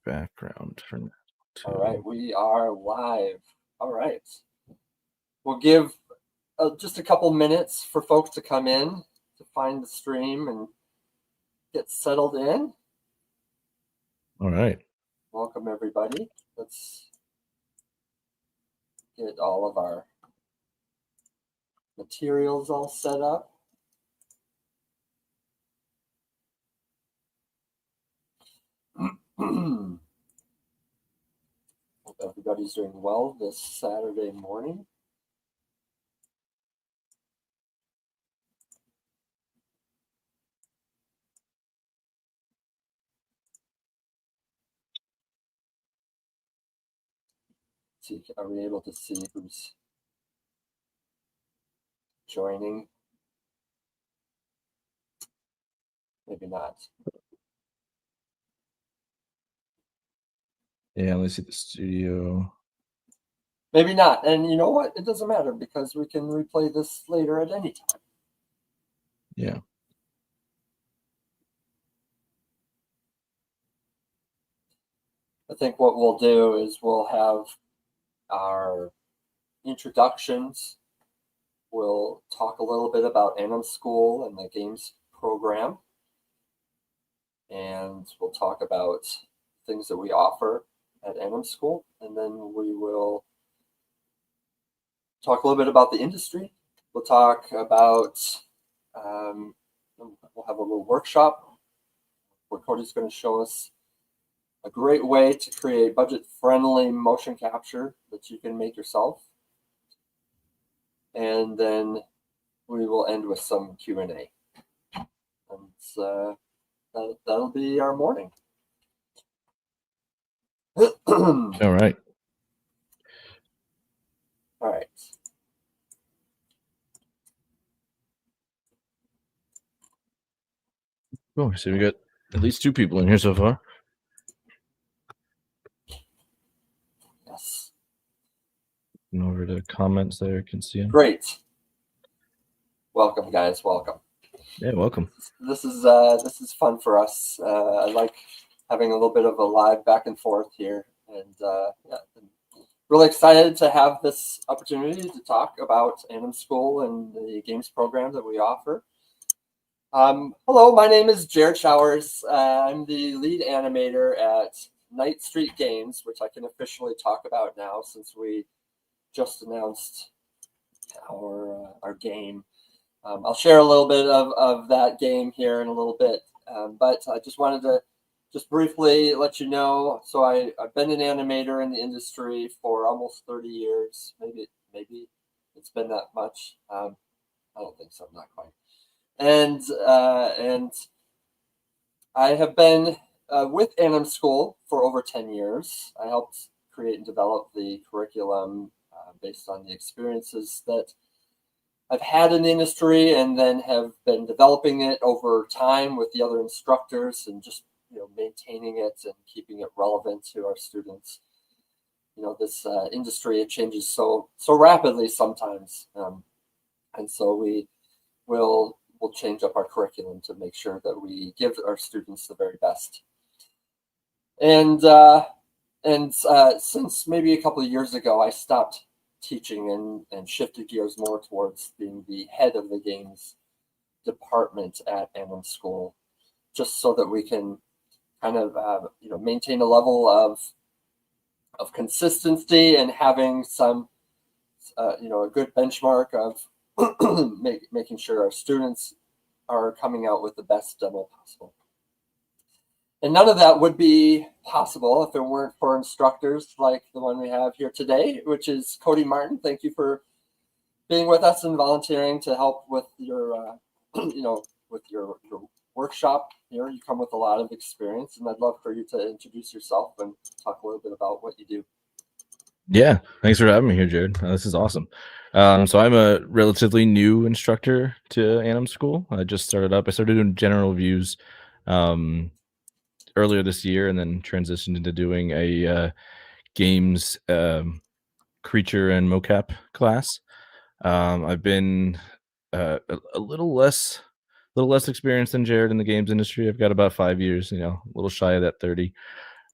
background for now. All right, we are live. All right. We'll give just a couple minutes for folks to come in to find the stream and get settled in. All right. Welcome, everybody. Let's get all of our materials all set up. Hope everybody's doing well this Saturday morning. See, are we able to see who's joining? Maybe not. Yeah, let's see the studio. Maybe not. And you know what? It doesn't matter because we can replay this later at any time. Yeah. I think what we'll do is we'll have our introductions. We'll talk a little bit about Anim School and the games program. And we'll talk about things that we offer at Anim School. And then we will talk a little bit about the industry. We'll talk about, we'll have a little workshop where Cody's going to show us a great way to create budget-friendly motion capture that you can make yourself. And then we will end with some Q&A. And that'll be our morning. All right. All right. Oh, so we got at least 2 people in here so far. Yes. And over to comments there, you can see them. Great. Welcome, guys. Welcome. Yeah, welcome. This is fun for us. I like having a little bit of a live back and forth here, and yeah, I'm really excited to have this opportunity to talk about Anim School and the games program that we offer. Hello, my name is Jarrod Showers. I'm the lead animator at Night Street Games, which I can officially talk about now since we just announced our game. I'll share a little bit of that game here in a little bit, but I just wanted to just briefly let you know. So I've been an animator in the industry for almost 30 years. Maybe it's been that much. I don't think so. Not quite. And I have been with Anim School for over 10 years. I helped create and develop the curriculum based on the experiences that I've had in the industry, and then have been developing it over time with the other instructors, and just maintaining it and keeping it relevant to our students. This industry, it changes so rapidly sometimes, and so we'll change up our curriculum to make sure that we give our students the very best. And since maybe a couple of years ago, I stopped teaching and shifted gears more towards being the head of the games department at Anim School, just so that we can kind of maintain a level of consistency and having some a good benchmark of making sure our students are coming out with the best demo possible. And none of that would be possible if it weren't for instructors like the one we have here today, which is Cody Martin. Thank you for being with us and volunteering to help with your, with your workshop here. You come with a lot of experience, and I'd love for you to introduce yourself and talk a little bit about what you do. Yeah, thanks for having me here, Jarrod. This is awesome. So I'm a relatively new instructor to Anim School. I just started up. I started doing general views earlier this year, and then transitioned into doing a games creature and mocap class. I've been a little less experienced than Jarrod in the games industry. I've got about 5 years, a little shy of that 30.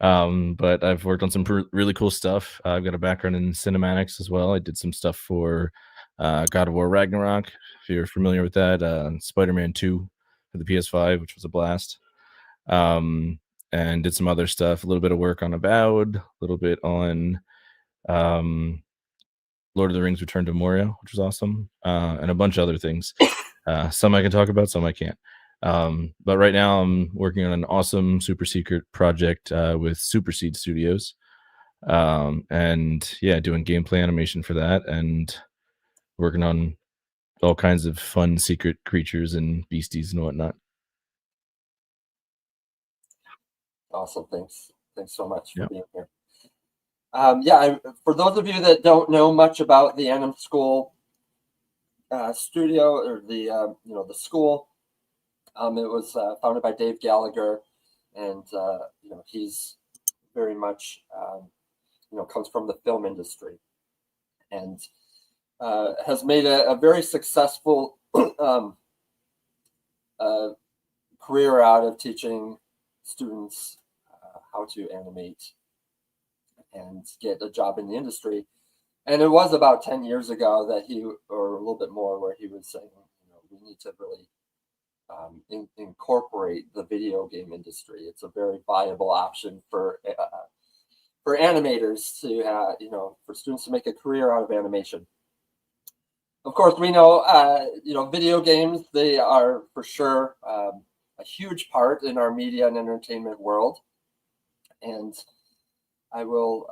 But I've worked on some really cool stuff. I've got a background in cinematics as well. I did some stuff for God of War Ragnarok, if you're familiar with that, Spider-Man 2 for the PS5, which was a blast. Um, and did some other stuff, a little bit of work on Avowed, a little bit on um, Lord of the Rings Return to Moria, which was awesome, and a bunch of other things. Some I can talk about, some I can't. But right now I'm working on an awesome super secret project with Super Seed Studios. And yeah, doing gameplay animation for that and working on all kinds of fun secret creatures and beasties and whatnot. Awesome. Thanks so much for Yeah. being here. Yeah, for those of you that don't know much about the Anim School studio, or the school, it was founded by Dave Gallagher, and he's very much comes from the film industry, and has made a very successful career out of teaching students how to animate and get a job in the industry. And it was about 10 years ago that or a little bit more, where he was saying, we need to really incorporate the video game industry. It's a very viable option for animators to, for students to make a career out of animation. Of course, we know, video games, they are for sure a huge part in our media and entertainment world. And I will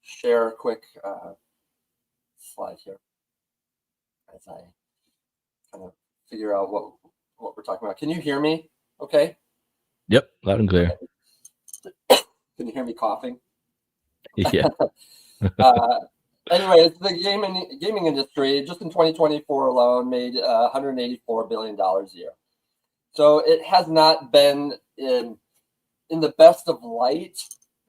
share a quick slide here as I kind of figure out what we're talking about. Can you hear me? Okay. Yep, loud and clear. Okay. Can you hear me coughing? Yeah. Anyways, the gaming industry just in 2024 alone made $184 billion a year. So it has not been in the best of light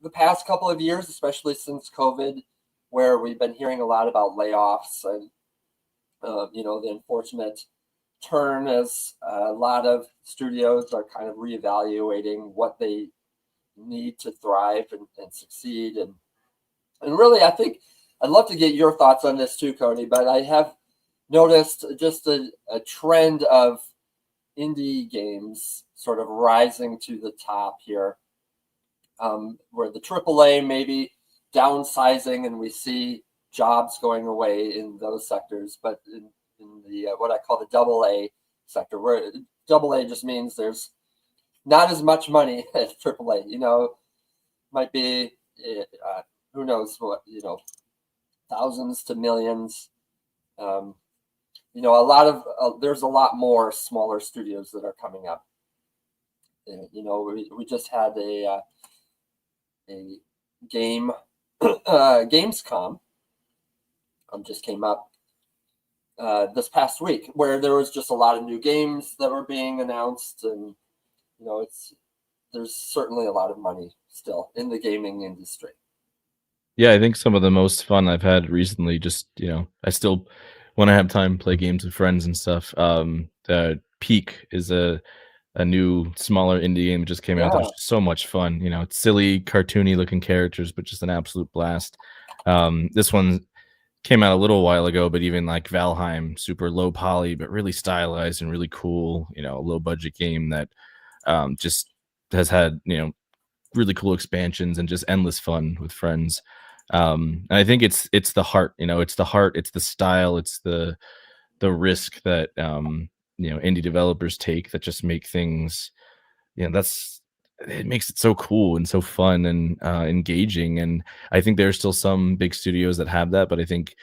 the past couple of years, especially since COVID, where we've been hearing a lot about layoffs and the unfortunate turn as a lot of studios are kind of reevaluating what they need to thrive and succeed. And really, I think I'd love to get your thoughts on this too, Cody, but I have noticed just a trend of indie games sort of rising to the top here, where the AAA maybe downsizing, and we see jobs going away in those sectors, but in the what I call the AA sector, where AA just means there's not as much money as AAA. Might be who knows what, thousands to millions. A lot of there's a lot more smaller studios that are coming up. We just had a game Gamescom just came up this past week, where there was just a lot of new games that were being announced, and there's certainly a lot of money still in the gaming industry. Yeah, I think some of the most fun I've had recently, just, I still, when I have time, play games with friends and stuff. Peak is a new smaller indie game that just came out. That was Yeah, just so much fun. It's silly, cartoony looking characters, but just an absolute blast. This one came out a little while ago, but even like Valheim, super low poly, but really stylized and really cool, low budget game that just has had, really cool expansions and just endless fun with friends. And I think it's the heart, it's the heart, it's the style, it's the risk that indie developers take that just make things, it makes it so cool and so fun and engaging. And I think there's still some big studios that have that, but I think,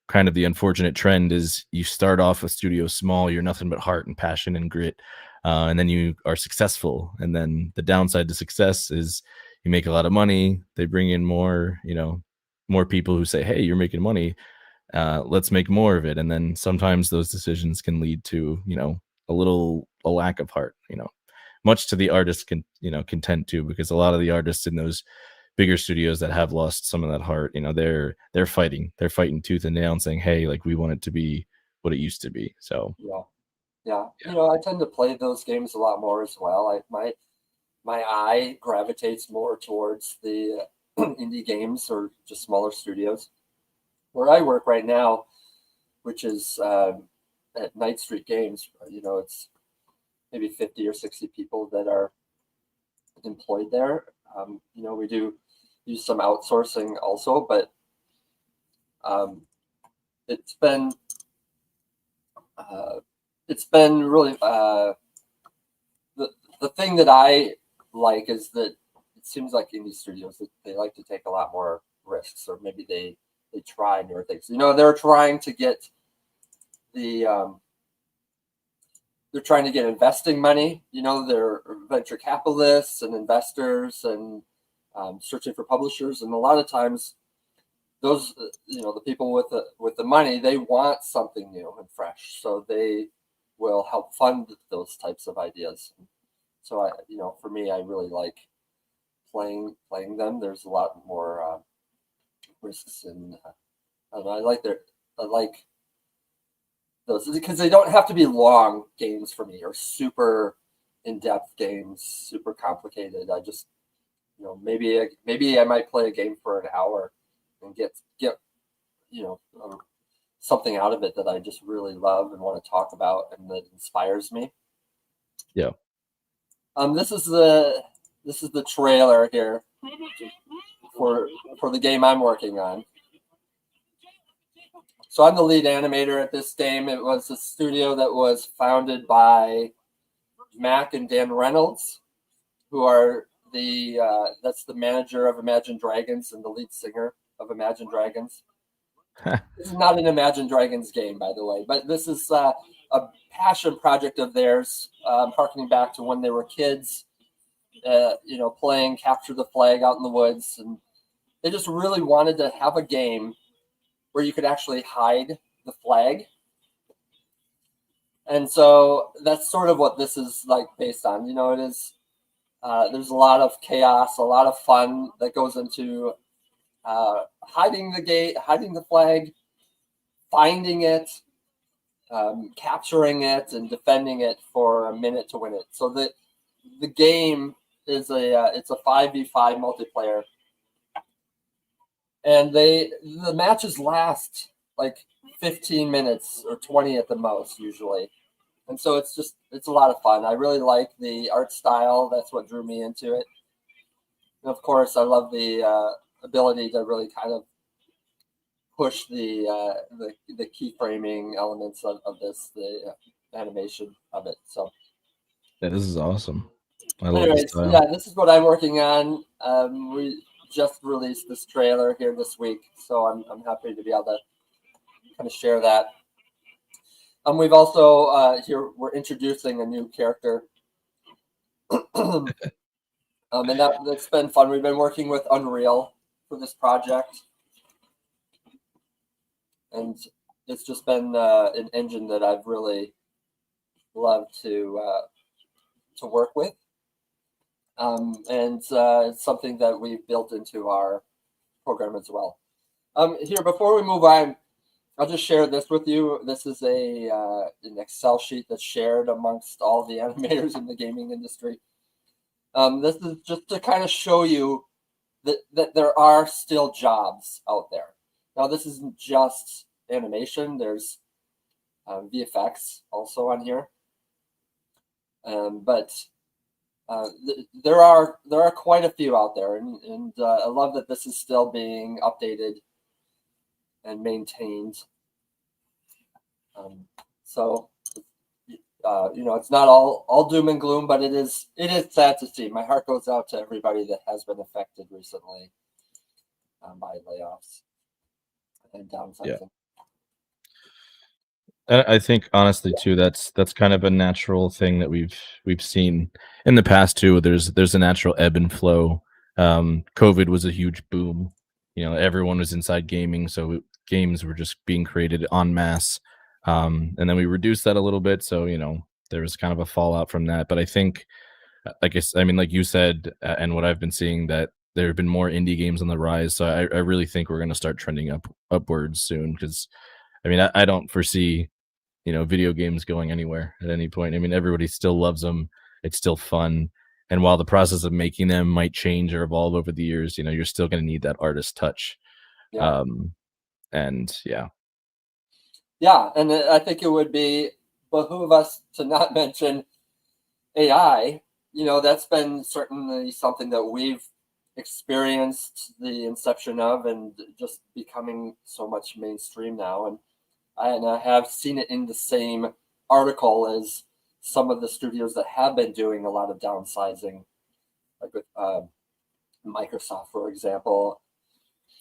kind of the unfortunate trend is you start off a studio small, you're nothing but heart and passion and grit, and then you are successful. And then the downside to success is you make a lot of money, they bring in more, more people who say, hey, you're making money, let's make more of it. And then sometimes those decisions can lead to, a lack of heart, much to the artist's content too, because a lot of the artists in those bigger studios that have lost some of that heart, they're fighting tooth and nail and saying, hey, like, we want it to be what it used to be. So yeah. I tend to play those games a lot more as well. my eye gravitates more towards the indie games or just smaller studios. Where I work right now, which is at Night Street Games, it's maybe 50 or 60 people that are employed there. We do use some outsourcing also, but it's been really the thing that I like is that it seems like indie studios that they like to take a lot more risks, or maybe they try newer things. They're trying to get the they're trying to get investing money. They're venture capitalists and investors and searching for publishers. And a lot of times, those the people with the money, they want something new and fresh, so they will help fund those types of ideas. So for me, I really like playing them. There's a lot more risks, and I like those because they don't have to be long games for me or super in-depth games, super complicated. I just maybe I might play a game for an hour and get something out of it that I just really love and want to talk about and that inspires me. Yeah. This is the trailer here for the game I'm working on. So I'm the lead animator at this game. It was a studio that was founded by Mac and Dan Reynolds, who are that's the manager of Imagine Dragons and the lead singer of Imagine Dragons. This is not an Imagine Dragons game, by the way, but this is a passion project of theirs, harkening back to when they were kids, playing Capture the Flag out in the woods. And they just really wanted to have a game where you could actually hide the flag. And so that's sort of what this is like based on. It is, there's a lot of chaos, a lot of fun that goes into hiding the flag, finding it, capturing it, and defending it for a minute to win it. So the game is it's a 5v5 multiplayer, and the matches last like 15 minutes or 20 at the most usually. And so it's a lot of fun. I really like the art style. That's what drew me into it. And of course, I love the ability to really kind of push the keyframing elements of this, the animation of it. So Yeah, this is awesome. I love anyways, this style. yeah, this is what I'm working on. We just released this trailer here this week, so I'm happy to be able to kind of share that. We've also here we're introducing a new character, and that's been fun. We've been working with Unreal for this project, and it's just been an engine that I've really loved to work with. And it's something that we've built into our program as well. Here, before we move on, I'll just share this with you. This is an Excel sheet that's shared amongst all the animators in the gaming industry. This is just to kind of show you that there are still jobs out there. Now, this isn't just animation. There's VFX also on here. But there are quite a few out there, and I love that this is still being updated and maintained. So it's not all doom and gloom, but it is sad to see. My heart goes out to everybody that has been affected recently by layoffs and downsizing. Yeah. I think honestly too, that's kind of a natural thing that we've seen in the past too. There's a natural ebb and flow. COVID was a huge boom. Everyone was inside gaming, so games were just being created en masse. And then we reduced that a little bit, so there was kind of a fallout from that. But I think, like you said, and what I've been seeing, that there have been more indie games on the rise. So I really think we're going to start trending upwards soon, because I don't foresee video games going anywhere at any point. Everybody still loves them. It's still fun. And while the process of making them might change or evolve over the years, you're still going to need that artist touch. Yeah. Um, and yeah. Yeah, and I think it would be behoove us to not mention AI. That's been certainly something that we've experienced the inception of, and just becoming so much mainstream now. And I have seen it in the same article as some of the studios that have been doing a lot of downsizing, like with Microsoft, for example,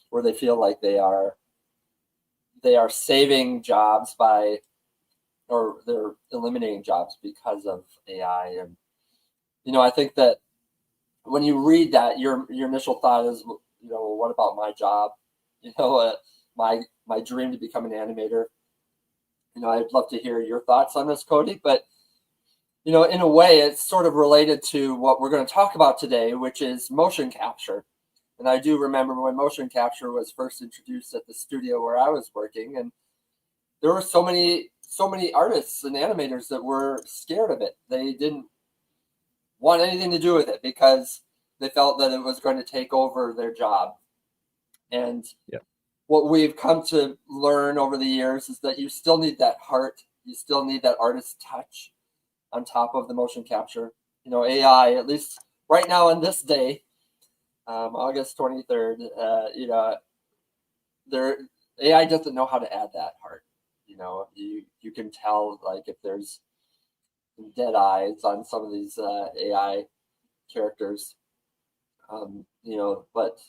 where they feel like they are saving jobs by, or they're eliminating jobs because of AI. And I think that when you read that, your initial thought is, what about my job? My dream to become an animator. I'd love to hear your thoughts on this, Cody. But in a way, it's sort of related to what we're going to talk about today, which is motion capture. And I do remember when motion capture was first introduced at the studio where I was working, and there were so many artists and animators that were scared of it. They didn't want anything to do with it because they felt that it was going to take over their job. And Yeah. what we've come to learn over the years is that you still need that heart, you still need that artist touch on top of the motion capture. AI, at least right now on this day, August 23rd, there AI doesn't know how to add that heart. You can tell, like, if there's dead eyes on some of these AI characters. But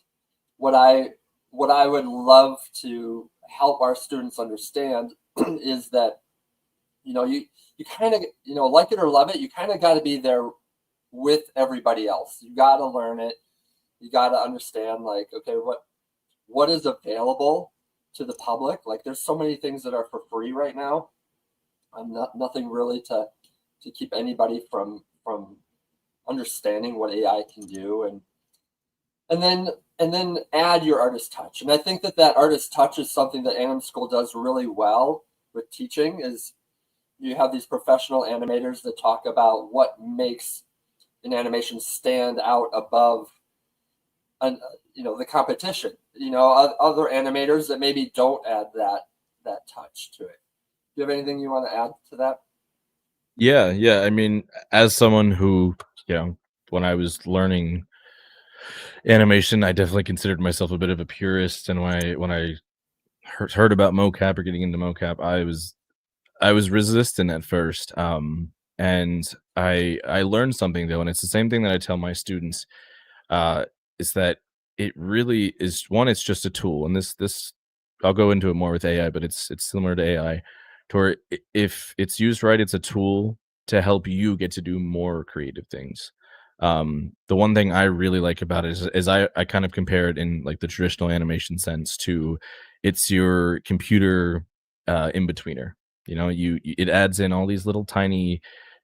what I would love to help our students understand is that you kind of, like it or love it, you kind of got to be there with everybody else. You got to learn it. You got to understand, like, okay, what is available to the public. Like, there's so many things that are for free right now. Nothing really to keep anybody from understanding what AI can do, and then add your artist touch. And I think that artist touch is something that Anim School does really well with teaching. Is you have these professional animators that talk about what makes an animation stand out above the competition. Other animators that maybe don't add that touch to it. Do you have anything you want to add to that? Yeah. I mean, as someone who, when I was learning animation, I definitely considered myself a bit of a purist. And when I heard about mocap or getting into mocap, I was resistant at first. And I learned something though, and it's the same thing that I tell my students, uh, is that it really is one. It's just a tool, and this I'll go into it more with AI, but it's similar to AI, to where if it's used right, it's a tool to help you get to do more creative things. The one thing I really like about it is I kind of compare it in like the traditional animation sense to it's your computer in betweener. It adds in all these little tiny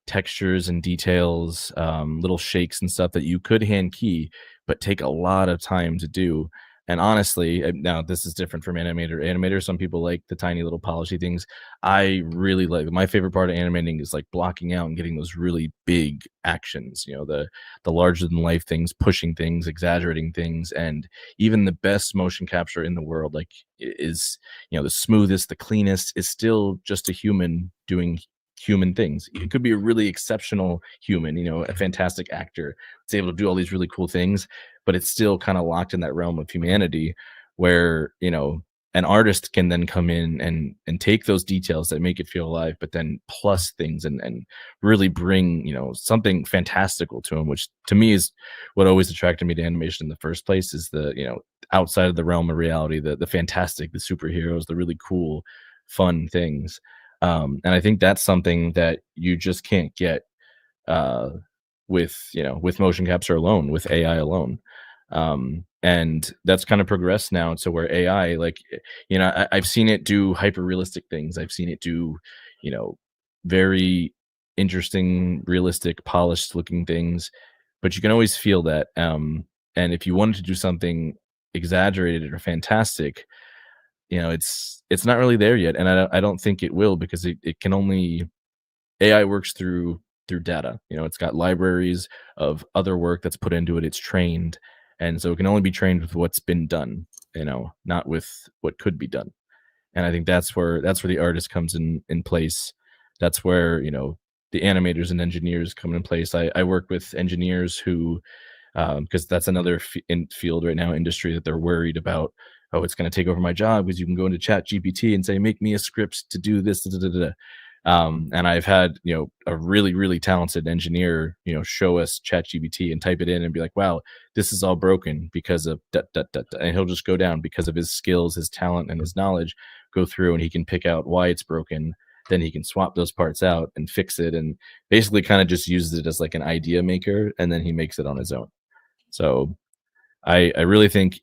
textures and details, little shakes and stuff that you could hand key, but take a lot of time to do. And honestly, now this is different from animator. Some people like the tiny little polishy things. I really like, my favorite part of animating is like blocking out and getting those really big actions. The larger than life things, pushing things, exaggerating things, and even the best motion capture in the world, like is the smoothest, the cleanest, is still just a human doing human things. It could be a really exceptional human, a fantastic actor. It's able to do all these really cool things, but it's still kind of locked in that realm of humanity where, an artist can then come in and take those details that make it feel alive, but then plus things and really bring, something fantastical to them, which to me is what always attracted me to animation in the first place, is the, outside of the realm of reality, the fantastic, the superheroes, the really cool, fun things. And I think that's something that you just can't get uh, with motion capture alone, with AI alone. And that's kind of progressed now to where AI, like, I've seen it do hyper realistic things. I've seen it do, very interesting, realistic, polished looking things, but you can always feel that. And if you wanted to do something exaggerated or fantastic, it's not really there yet, and I don't think it will, because it can only AI works through through data. It's got libraries of other work that's put into it. It's trained, and so it can only be trained with what's been done. Not with what could be done. And I think that's where the artist comes in place. That's where the animators and engineers come in place. I work with engineers who, because that's another field right now, industry, that they're worried about. Oh, it's going to take over my job, because you can go into Chat GPT and say, make me a script to do this. Da, da, da, da. And I've had a really really talented engineer show us Chat GPT and type it in and be like, wow, this is all broken because of da, da, da, da. And he'll just go down because of his skills, his talent, and his knowledge, go through, and he can pick out why it's broken. Then he can swap those parts out and fix it, and basically kind of just uses it as like an idea maker, and then he makes it on his own. So I really think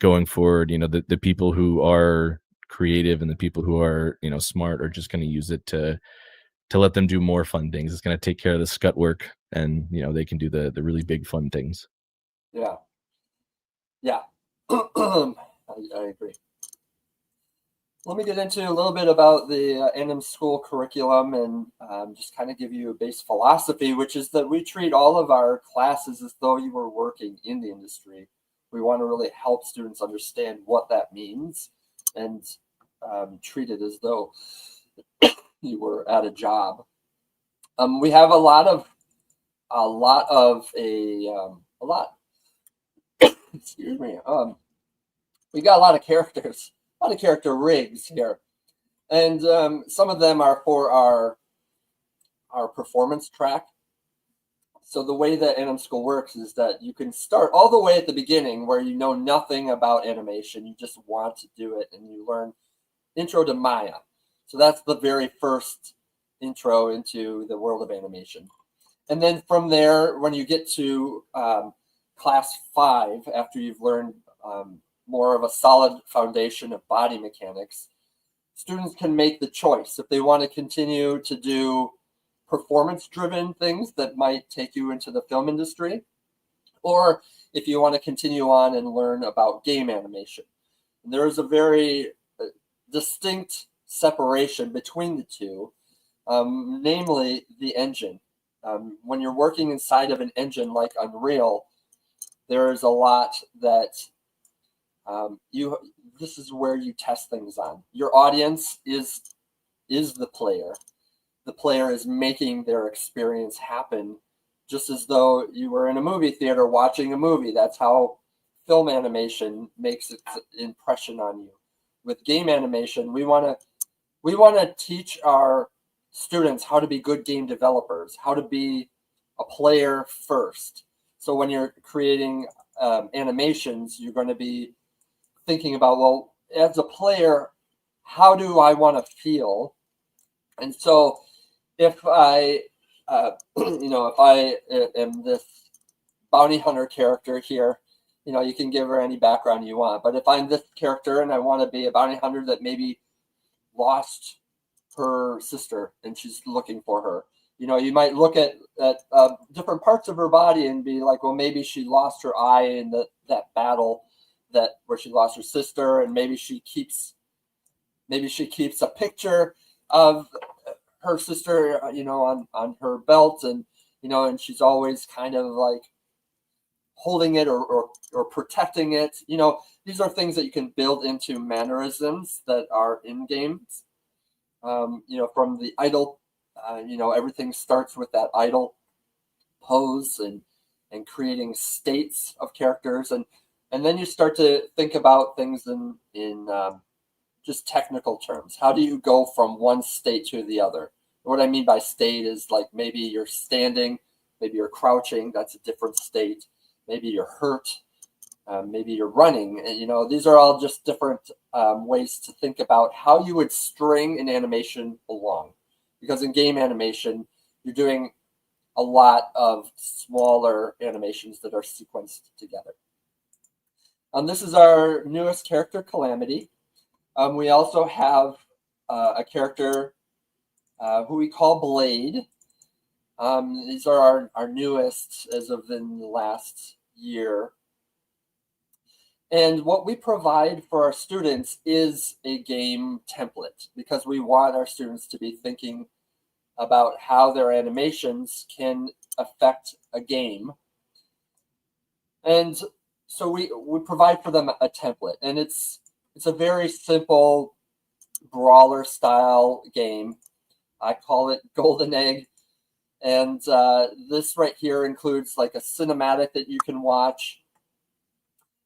going forward, the people who are creative and the people who are smart are just going to use it to let them do more fun things. It's going to take care of the scut work, and they can do the really big fun things. Yeah. Yeah. I agree. Let me get into a little bit about the Anim School curriculum, and just kind of give you a base philosophy, which is that we treat all of our classes as though you were working in the industry. We want to really help students understand what that means, and treat it as though you were at a job. We have a lot. Excuse me. We got a lot of characters, a lot of character rigs here, and some of them are for our performance track. So the way that Anim School works is that you can start all the way at the beginning, where you know nothing about animation. You just want to do it, and you learn Intro to Maya. So that's the very first intro into the world of animation. And then from there, when you get to class 5, after you've learned more of a solid foundation of body mechanics, students can make the choice if they want to continue to do performance-driven things that might take you into the film industry, or if you want to continue on and learn about game animation. And there is a very distinct separation between the two, namely the engine. When you're working inside of an engine like Unreal, there is a lot that this is where you test things on. Your audience is the player. The player is making their experience happen, just as though you were in a movie theater watching a movie. That's how film animation makes its impression on you. With game animation, we want to teach our students how to be good game developers, how to be a player first. So when you're creating animations, you're going to be thinking about, well, as a player, how do I want to feel? And so if I, if I am this bounty hunter character here, you can give her any background you want. But if I'm this character and I want to be a bounty hunter that maybe lost her sister and she's looking for her, you might look at different parts of her body and be like, well, maybe she lost her eye in that battle where she lost her sister, and maybe she keeps a picture of her sister, on her belt, and and she's always kind of like holding it or protecting it. These are things that you can build into mannerisms that are in games. From the idle, everything starts with that idle pose and creating states of characters, and then you start to think about things in just technical terms. How do you go from one state to the other? What I mean by state is like maybe you're standing, maybe you're crouching. That's a different state. Maybe you're hurt. Maybe you're running. And, these are all just different ways to think about how you would string an animation along. Because in game animation, you're doing a lot of smaller animations that are sequenced together. This is our newest character, Calamity. We also have a character who we call Blade. These are our newest as of in the last year. And what we provide for our students is a game template, because we want our students to be thinking about how their animations can affect a game. And so we provide for them a template, and it's a very simple brawler style game. I call it Golden Egg. And this right here includes like a cinematic that you can watch,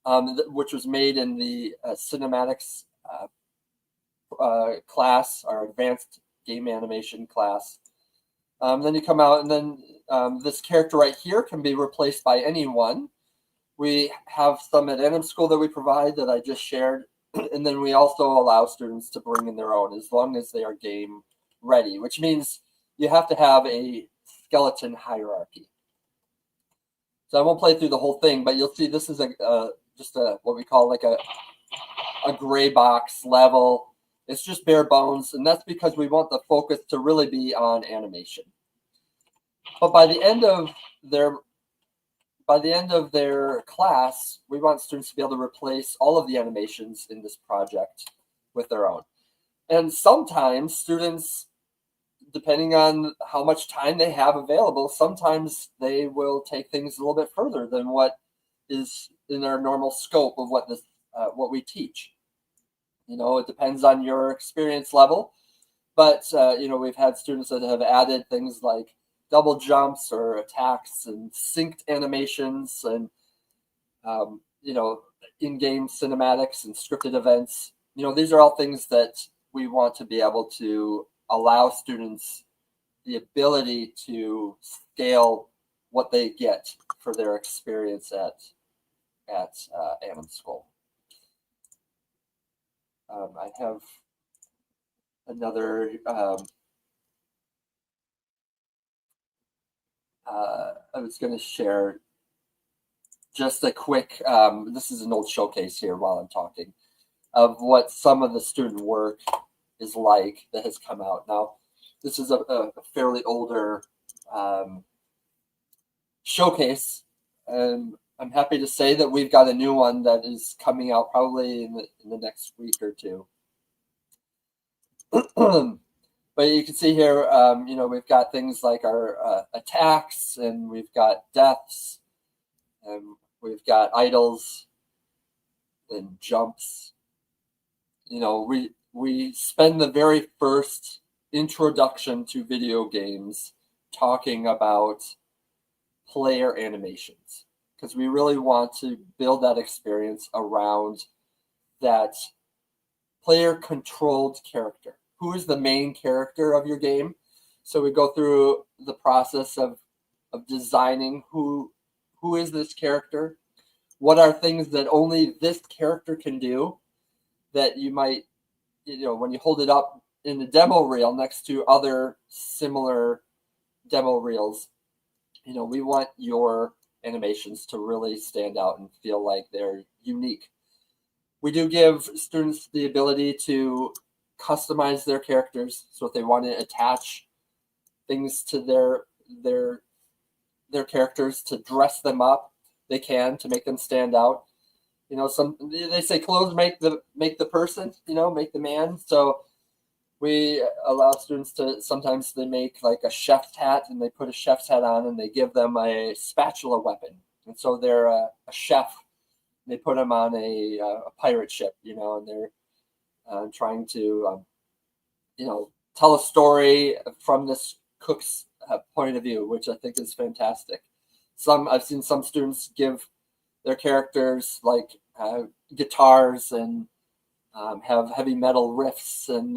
which was made in the cinematics class, our advanced game animation class. Then you come out, and then this character right here can be replaced by anyone. We have some at Anim School that we provide that I just shared, and then we also allow students to bring in their own as long as they are game ready, which means you have to have a skeleton hierarchy. So I won't play through the whole thing, but you'll see this is just what we call like a gray box level. It's just bare bones, and that's because we want the focus to really be on animation. But by the end of their class, we want students to be able to replace all of the animations in this project with their own. And sometimes students, depending on how much time they have available, sometimes they will take things a little bit further than what is in our normal scope of what we teach. It depends on your experience level, but we've had students that have added things like double jumps or attacks and synced animations and in-game cinematics and scripted events. These are all things that we want to be able to allow students the ability to scale what they get for their experience at Anim School. I have another I was going to share just a quick, this is an old showcase here while I'm talking, of what some of the student work is like that has come out. Now, this is a fairly older showcase, and I'm happy to say that we've got a new one that is coming out probably in the next week or two. But you can see here, we've got things like our attacks, and we've got deaths, and we've got idols and jumps. We spend the very first introduction to video games talking about player animations, because we really want to build that experience around that player-controlled character. Who is the main character of your game? So we go through the process of designing who is this character? What are things that only this character can do that you might, when you hold it up in the demo reel next to other similar demo reels, we want your animations to really stand out and feel like they're unique. We do give students the ability to customize their characters. So if they want to attach things to their characters to dress them up, they can, to make them stand out. They say clothes make the person, make the man. So we allow students to, sometimes they make like a chef's hat, and they put a chef's hat on, and they give them a spatula weapon. And so they're a chef. They put them on a pirate ship, and they're trying to, tell a story from this cook's point of view, which I think is fantastic. I've seen some students give their characters like guitars and have heavy metal riffs, and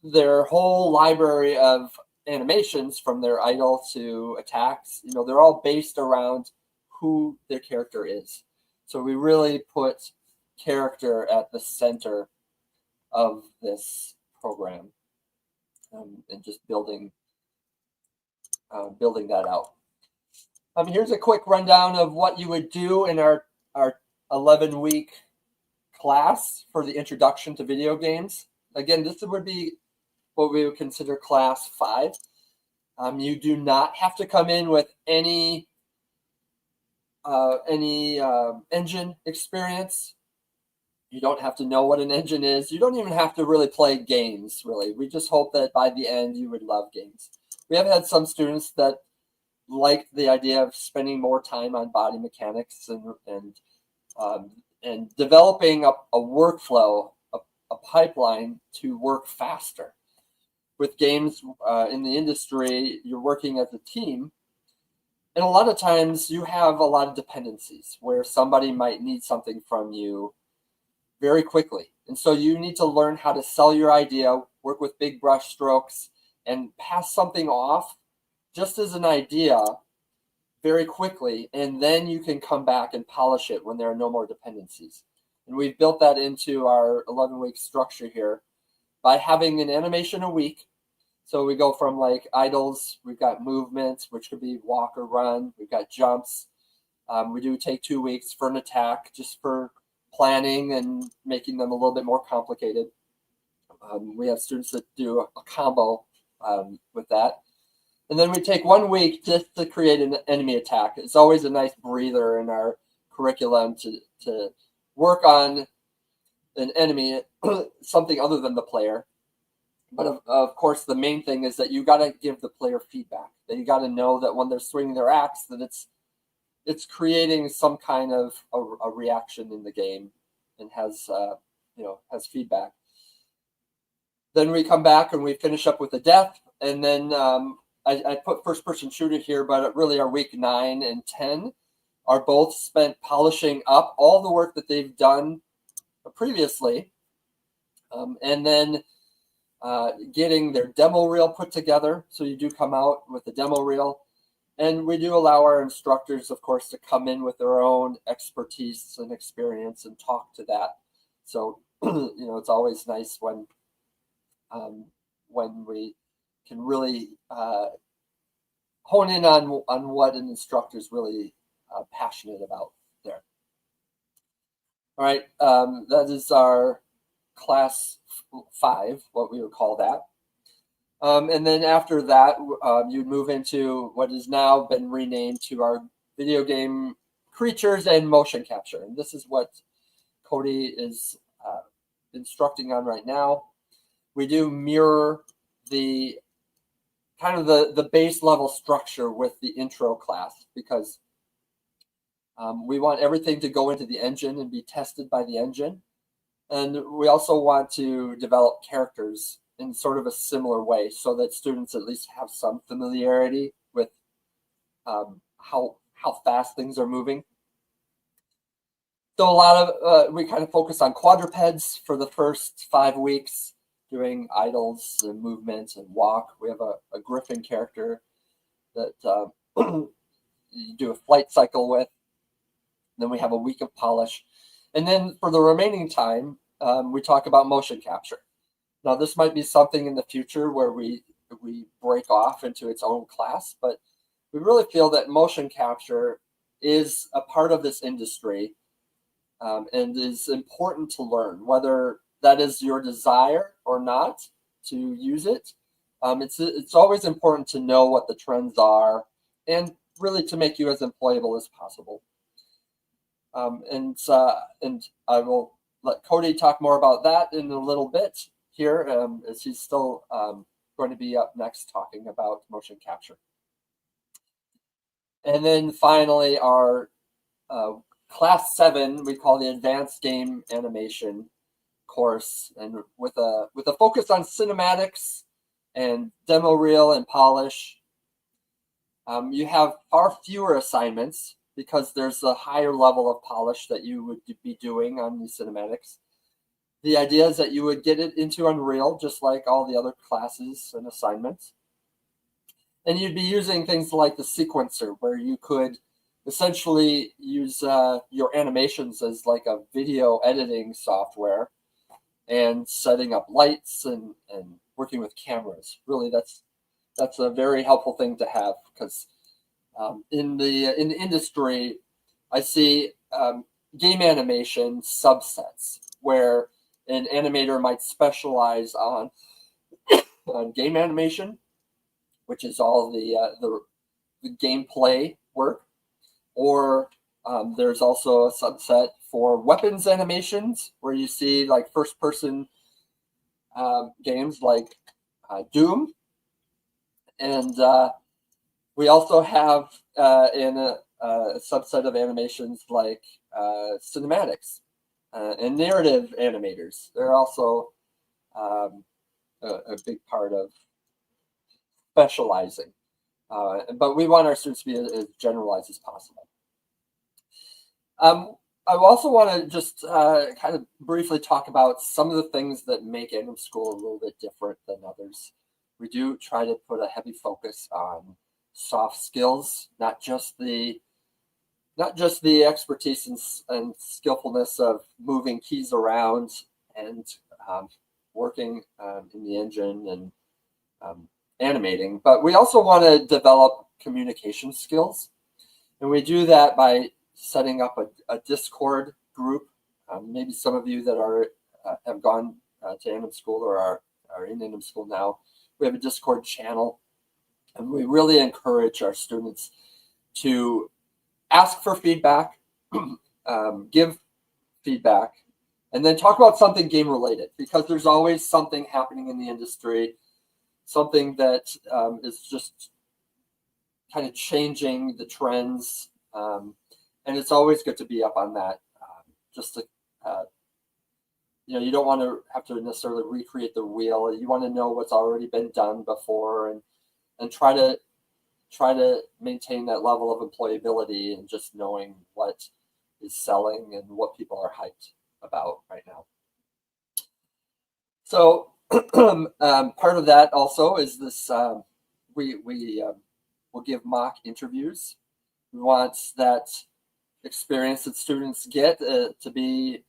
their whole library of animations, from their idol to attacks, they're all based around who their character is. So we really put character at the center of this program, and just building that out. Here's a quick rundown of what you would do in our 11-week class for the introduction to video games. Again, this would be what we would consider class 5. You do not have to come in with any engine experience. You don't have to know what an engine is. You don't even have to really play games, really. We just hope that by the end you would love games. We have had some students that liked the idea of spending more time on body mechanics and developing a workflow, a pipeline to work faster. With games in the industry, you're working as a team. And a lot of times you have a lot of dependencies where somebody might need something from you very quickly. And so you need to learn how to sell your idea, work with big brush strokes, and pass something off just as an idea very quickly. And then you can come back and polish it when there are no more dependencies. And we've built that into our 11-week structure here by having an animation a week. So we go from like idles, we've got movements, which could be walk or run. We've got jumps. We do take 2 weeks for an attack, just for planning and making them a little bit more complicated. We have students that do a combo with that. And then we take 1 week just to create an enemy attack. It's always a nice breather in our curriculum to work on an enemy, something other than the player. But of course, the main thing is that you got to give the player feedback. That you got to know that when they're swinging their axe, that it's creating some kind of a reaction in the game, and has has feedback. Then we come back and we finish up with the death, and then I put first person shooter here, but really our week 9 and 10 are both spent polishing up all the work that they've done previously, and then getting their demo reel put together. So you do come out with the demo reel. And we do allow our instructors, of course, to come in with their own expertise and experience and talk to that. So, it's always nice when we can really hone in on what an instructor is really passionate about there. All right, that is our class 5, what we would call that. And then after that, you'd move into what has now been renamed to our video game creatures and motion capture. And this is what Cody is instructing on right now. We do mirror the kind of the base level structure with the intro class, because we want everything to go into the engine and be tested by the engine. And we also want to develop characters in sort of a similar way, so that students at least have some familiarity with how fast things are moving. So a lot of we kind of focus on quadrupeds for the first 5 weeks, doing idles and movements and walk. We have a griffin character that you do a flight cycle with. Then we have a week of polish. And then for the remaining time, we talk about motion capture. Now, this might be something in the future where we break off into its own class, but we really feel that motion capture is a part of this industry, and is important to learn, whether that is your desire or not to use it. It's always important to know what the trends are, and really to make you as employable as possible. And I will let Cody talk more about that in a little bit here, as he's still going to be up next talking about motion capture. And then finally, our class 7, we call the advanced game animation course, and with a focus on cinematics and demo reel and polish. You have far fewer assignments because there's a higher level of polish that you would be doing on the cinematics. The idea is that you would get it into Unreal, just like all the other classes and assignments. And you'd be using things like the sequencer, where you could essentially use your animations as like a video editing software, and setting up lights and working with cameras. Really, that's a very helpful thing to have, because in the industry, I see game animation subsets where an animator might specialize on game animation, which is all the gameplay work, or There's also a subset for weapons animations where you see like first-person games like Doom. And we also have in a subset of animations like cinematics and narrative animators. They're also a big part of specializing. But we want our students to be as generalized as possible. I also want to just kind of briefly talk about some of the things that make Anim School a little bit different than others. We do try to put a heavy focus on soft skills, not just the expertise and skillfulness of moving keys around and working in the engine and animating, but we also want to develop communication skills. And we do that by setting up a Discord group. Maybe some of you that are have gone to Anim School or are in Anim School now, we have a Discord channel. And we really encourage our students to ask for feedback, give feedback, and then talk about something game related, because there's always something happening in the industry, something that is just kind of changing the trends. And it's always good to be up on that. Just to, you don't want to have to necessarily recreate the wheel. You want to know what's already been done before, and try to maintain that level of employability and just knowing what is selling and what people are hyped about right now. So part of that also is this, we will give mock interviews. We want that experience that students get to be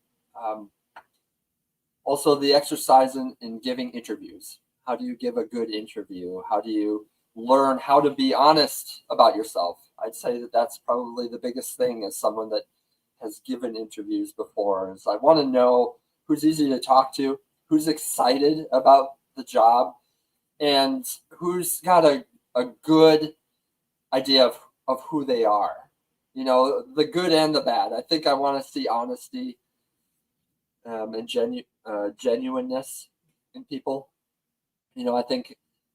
also the exercise in giving interviews. How do you give a good interview? How do you learn how to be honest about yourself? I'd say that that's probably the biggest thing as someone that has given interviews before, is I want to know who's easy to talk to, who's excited about the job, and who's got a good idea of who they are. The good and the bad. I think I want to see honesty and genuineness in people. I think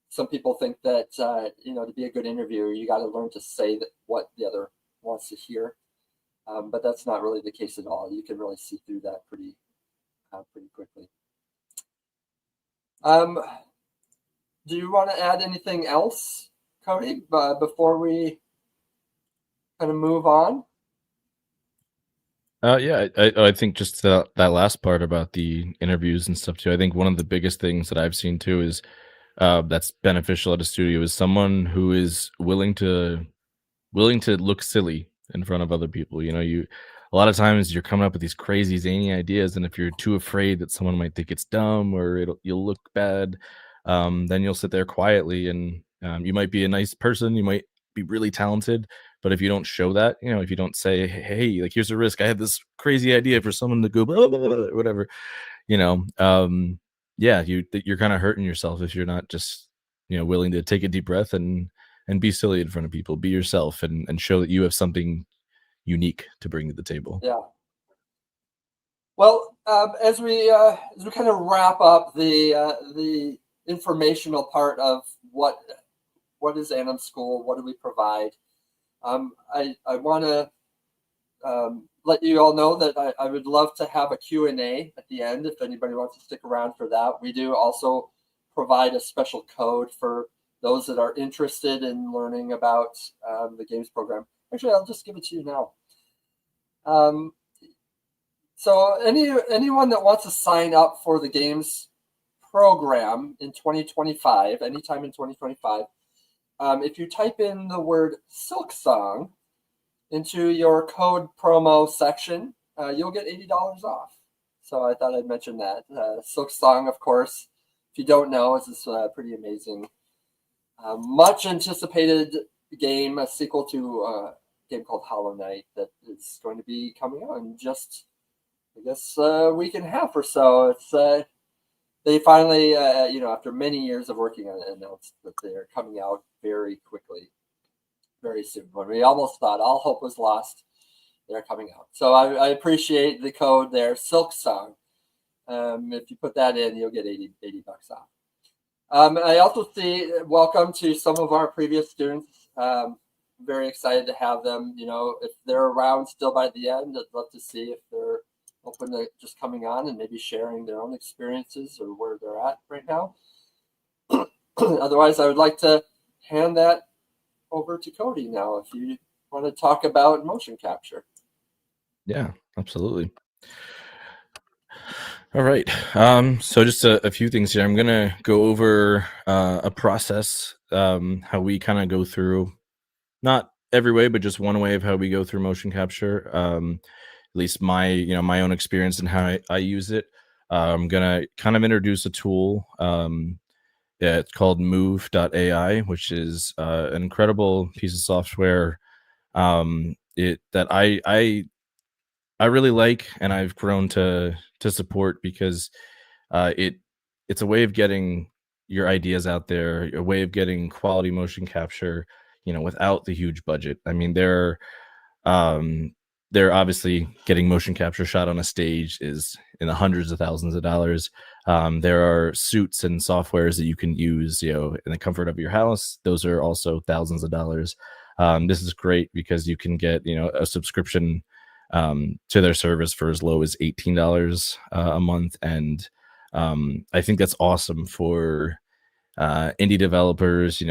some people think that, to be a good interviewer, you got to learn to say what the other wants to hear. But that's not really the case at all. You can really see through that pretty quickly. Do you want to add anything else, Cody, before we kind of move on? Yeah, I think just that last part about the interviews and stuff too. I think one of the biggest things that I've seen too is that's beneficial at a studio is someone who is willing to look silly in front of other people. A lot of times you're coming up with these crazy zany ideas, and if you're too afraid that someone might think it's dumb or you'll look bad, then you'll sit there quietly, and you might be a nice person, you might be really talented, but if you don't show that, if you don't say, hey, like, here's a risk, I have this crazy idea for someone to go blah, blah, blah, blah, whatever, yeah, you're kind of hurting yourself if you're not just willing to take a deep breath and be silly in front of people, be yourself, and show that you have something unique to bring to the table. Yeah. Well, as we kind of wrap up the informational part of what is Anim School, what do we provide, I want to let you all know that I would love to have a Q&A at the end if anybody wants to stick around for that. We do also provide a special code for those that are interested in learning about the games program. Actually, I'll just give it to you now. So anyone that wants to sign up for the games program in 2025, anytime in 2025, if you type in the word Silk Song into your code promo section, you'll get $80 off. So I thought I'd mention that. Silk Song, of course, if you don't know, is this pretty amazing, much anticipated game, a sequel to a game called Hollow Knight that is going to be coming out in just, I guess, a week and a half or so. It's they finally, after many years of working on it, announced that they're coming out very quickly, very soon. When we almost thought all hope was lost, they're coming out. So I appreciate the code there, Silk Song. If you put that in, you'll get 80 bucks off. I also see welcome to some of our previous students. Very excited to have them. You know, if they're around still by the end, I'd love to see if they're open to just coming on and maybe sharing their own experiences or where they're at right now. Otherwise, I would like to hand that over to Cody now if you want to talk about motion capture. Yeah, absolutely. All right. So just a few things here. I'm gonna go over a process, how we kind of go through, not every way, but just one way of how we go through motion capture. At least my own experience and how I use it. I'm gonna kind of introduce a tool. Yeah, it's called Move.ai, which is an incredible piece of software. It that I really like, and I've grown to support because it's a way of getting your ideas out there, a way of getting quality motion capture, without the huge budget. I mean, um, they're obviously getting motion capture shot on a stage is in the hundreds of thousands of dollars. There are suits and softwares that you can use, in the comfort of your house. Those are also thousands of dollars. This is great because you can get, a subscription to their service for as low as $18 a month, and I think that's awesome for indie developers,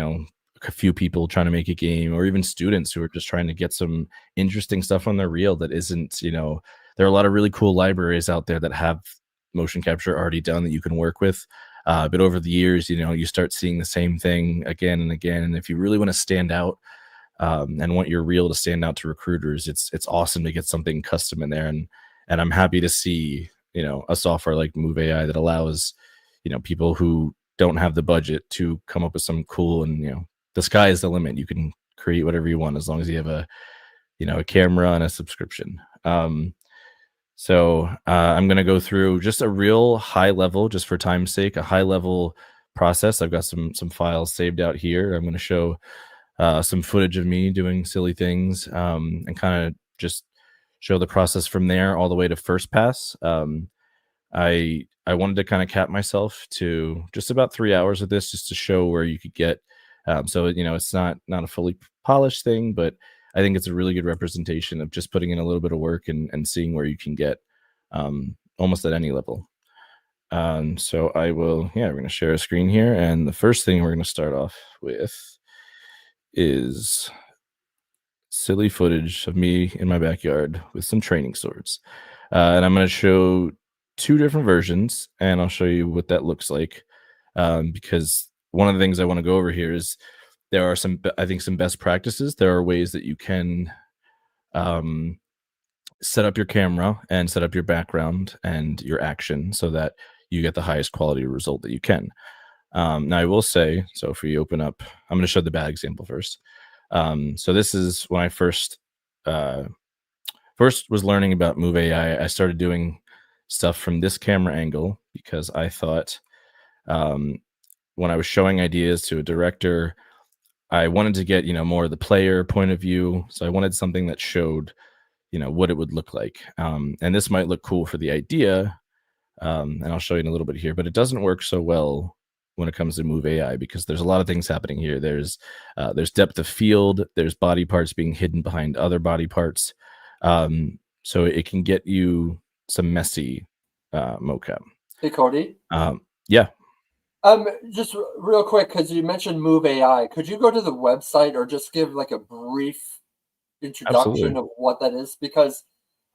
a few people trying to make a game, or even students who are just trying to get some interesting stuff on their reel that isn't, there are a lot of really cool libraries out there that have motion capture already done that you can work with. But over the years, you start seeing the same thing again and again. And if you really want to stand out, and want your reel to stand out to recruiters, it's awesome to get something custom in there. And I'm happy to see, a software like Move AI that allows, people who don't have the budget to come up with some cool, and the sky is the limit. You can create whatever you want as long as you have a camera and a subscription. So I'm going to go through just a real high level, just for time's sake, a high level process. I've got some files saved out here. I'm going to show some footage of me doing silly things, and kind of just show the process from there all the way to first pass. I wanted to kind of cap myself to just about 3 hours of this, just to show where you could get. So it's not a fully polished thing, but I think it's a really good representation of just putting in a little bit of work and seeing where you can get, almost at any level. So we're going to share a screen here, and the first thing we're going to start off with is silly footage of me in my backyard with some training swords. And I'm going to show two different versions, and I'll show you what that looks like. Because one of the things I want to go over here is there are some best practices. There are ways that you can set up your camera and set up your background and your action so that you get the highest quality result that you can. Now I will say, so if we open up, I'm going to show the bad example first. So this is when I first was learning about Move AI. I started doing stuff from this camera angle because I thought, when I was showing ideas to a director, I wanted to get, more of the player point of view. So I wanted something that showed, what it would look like. And this might look cool for the idea. And I'll show you in a little bit here, but it doesn't work so well when it comes to Move AI because there's a lot of things happening here. There's depth of field, there's body parts being hidden behind other body parts. So it can get you some messy mocap. Hey, Cody. Yeah. Just real quick, because you mentioned Move AI, could you go to the website or just give like a brief introduction Absolutely. of what that is? Because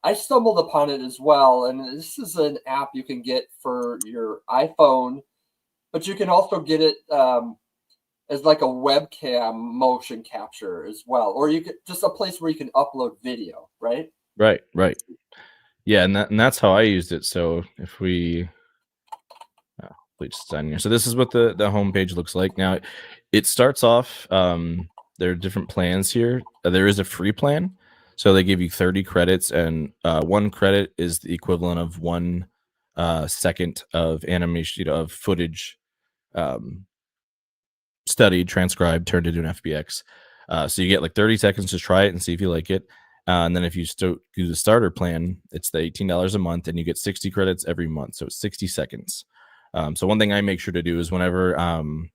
I stumbled upon it as well, and this is an app you can get for your iPhone, but you can also get it as like a webcam motion capture as well, or you could just a place where you can upload video, right? Right. Yeah, and that's how I used it. So if we please sign here. So this is what the homepage looks like. Now it starts off, there are different plans here. There is a free plan. So they give you 30 credits, and 1 credit is the equivalent of 1 second of animation, of footage, studied, transcribed, turned into an FBX. So you get like 30 seconds to try it and see if you like it. And then if you do the starter plan, it's the $18 a month, and you get 60 credits every month. So it's 60 seconds. So one thing I make sure to do is whenever I'm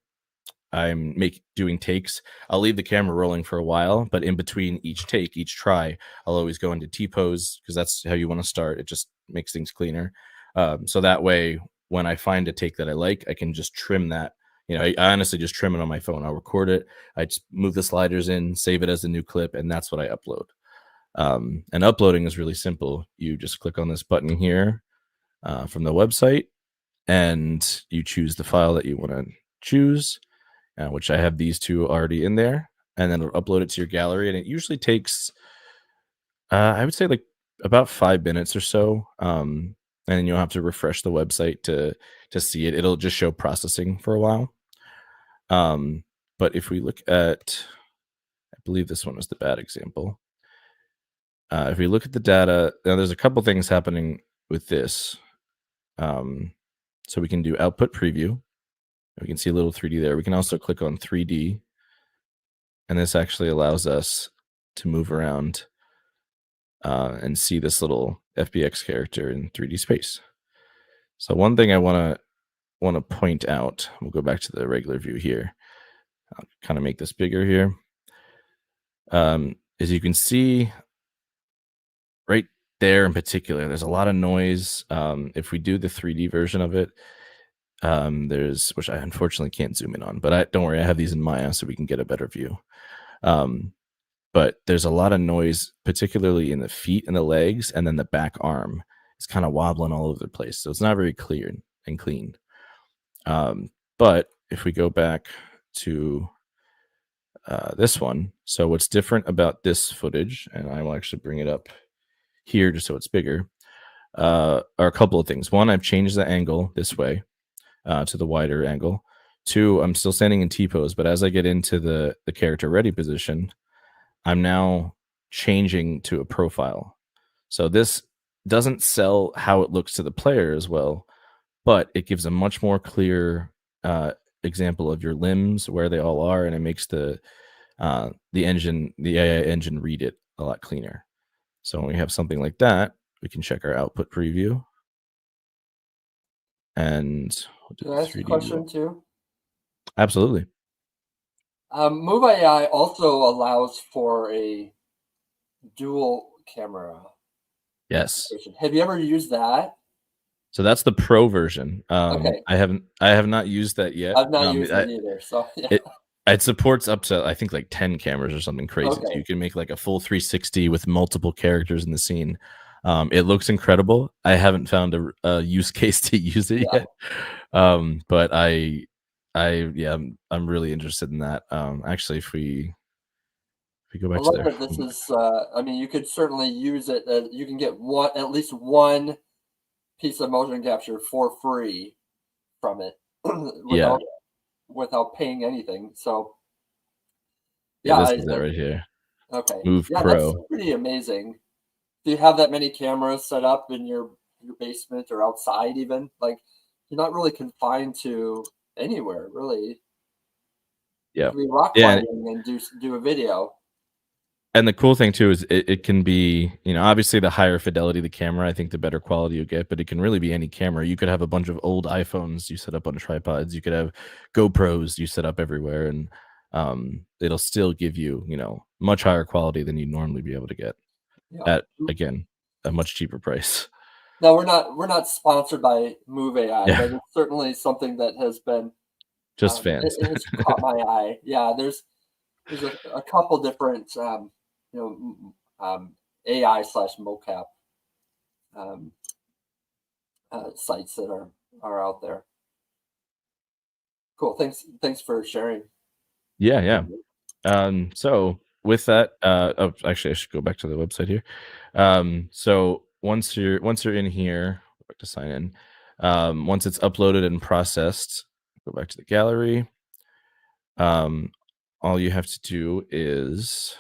doing takes, I'll leave the camera rolling for a while, but in between each take, each try, I'll always go into T-pose because that's how you want to start. It just makes things cleaner. So that way, when I find a take that I like, I can just trim that. I honestly just trim it on my phone. I'll record it. I just move the sliders in, save it as a new clip, and that's what I upload. And uploading is really simple. You just click on this button here from the website, and you choose the file that you want to choose, which I have these two already in there, and then it'll upload it to your gallery. And it usually takes, I would say, like about 5 minutes or so. And then you'll have to refresh the website to see it. It'll just show processing for a while. But if we look at, I believe this one was the bad example. If we look at the data, now there's a couple things happening with this. So we can do output preview. We can see a little 3D there. We can also click on 3D. And this actually allows us to move around and see this little FBX character in 3D space. So one thing I want to point out, we'll go back to the regular view here. I'll kind of make this bigger here. As you can see right there in particular, there's a lot of noise. If we do the 3D version of it, which I unfortunately can't zoom in on, but don't worry, I have these in Maya so we can get a better view. But there's a lot of noise, particularly in the feet and the legs, and then the back arm is kind of wobbling all over the place. So it's not very clear and clean. But if we go back to this one, so what's different about this footage, and I will actually bring it up here just so it's bigger, are a couple of things. One, I've changed the angle this way to the wider angle. Two, I'm still standing in T-pose, but as I get into the character ready position, I'm now changing to a profile. So this doesn't sell how it looks to the player as well, but it gives a much more clear example of your limbs, where they all are, and it makes the AI engine read it a lot cleaner. So when we have something like that, we can check our output preview. And can I ask a question too? Absolutely. Move AI also allows for a dual camera. Yes. Have you ever used that? So that's the pro version. Okay. I have not used that yet. I've not used it either. So yeah. It supports up to, I think, like 10 cameras or something crazy. Okay. So you can make like a full 360 with multiple characters in the scene. It looks incredible. I haven't found a use case to use it yet. But I'm really interested in that. Actually, if we go back to there, this is. I mean, you could certainly use it. You can get at least one piece of motion capture for free from it without paying anything. So this is it right here. Okay. Move Pro. That's pretty amazing. Do you have that many cameras set up in your basement or outside even? Like, you're not really confined to anywhere, really. Yeah. You can be rock climbing and do a video. And the cool thing too is it can be, obviously the higher fidelity the camera, I think the better quality you get, but it can really be any camera. You could have a bunch of old iPhones you set up on tripods. You could have GoPros you set up everywhere, and it'll still give you, much higher quality than you'd normally be able to get at, again, a much cheaper price. No, we're not sponsored by Move AI, but it's certainly something that has been just fans. It has caught my eye. Yeah, there's a couple different AI/mocap sites that are out there. Cool. Thanks for sharing. Yeah. So with that, actually, I should go back to the website here. So once you're in here, go back to sign in. Once it's uploaded and processed, go back to the gallery. All you have to do is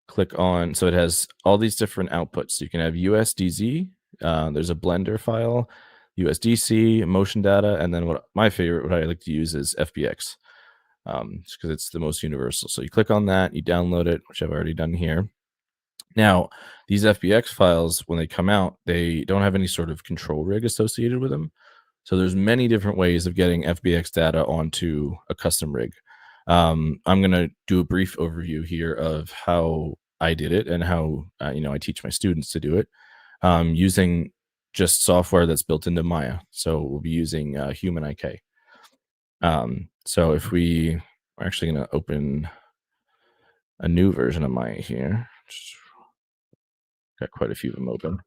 click on, so it has all these different outputs. You can have USDZ, there's a Blender file, USDC, motion data, and then what I like to use is FBX, just because it's the most universal. So you click on that, you download it, which I've already done here. Now, these FBX files, when they come out, they don't have any sort of control rig associated with them. So there's many different ways of getting FBX data onto a custom rig. I'm going to do a brief overview here of how I did it and how I teach my students to do it using just software that's built into Maya. So we'll be using Human IK. So if we're actually going to open a new version of Maya here. Got quite a few of them open.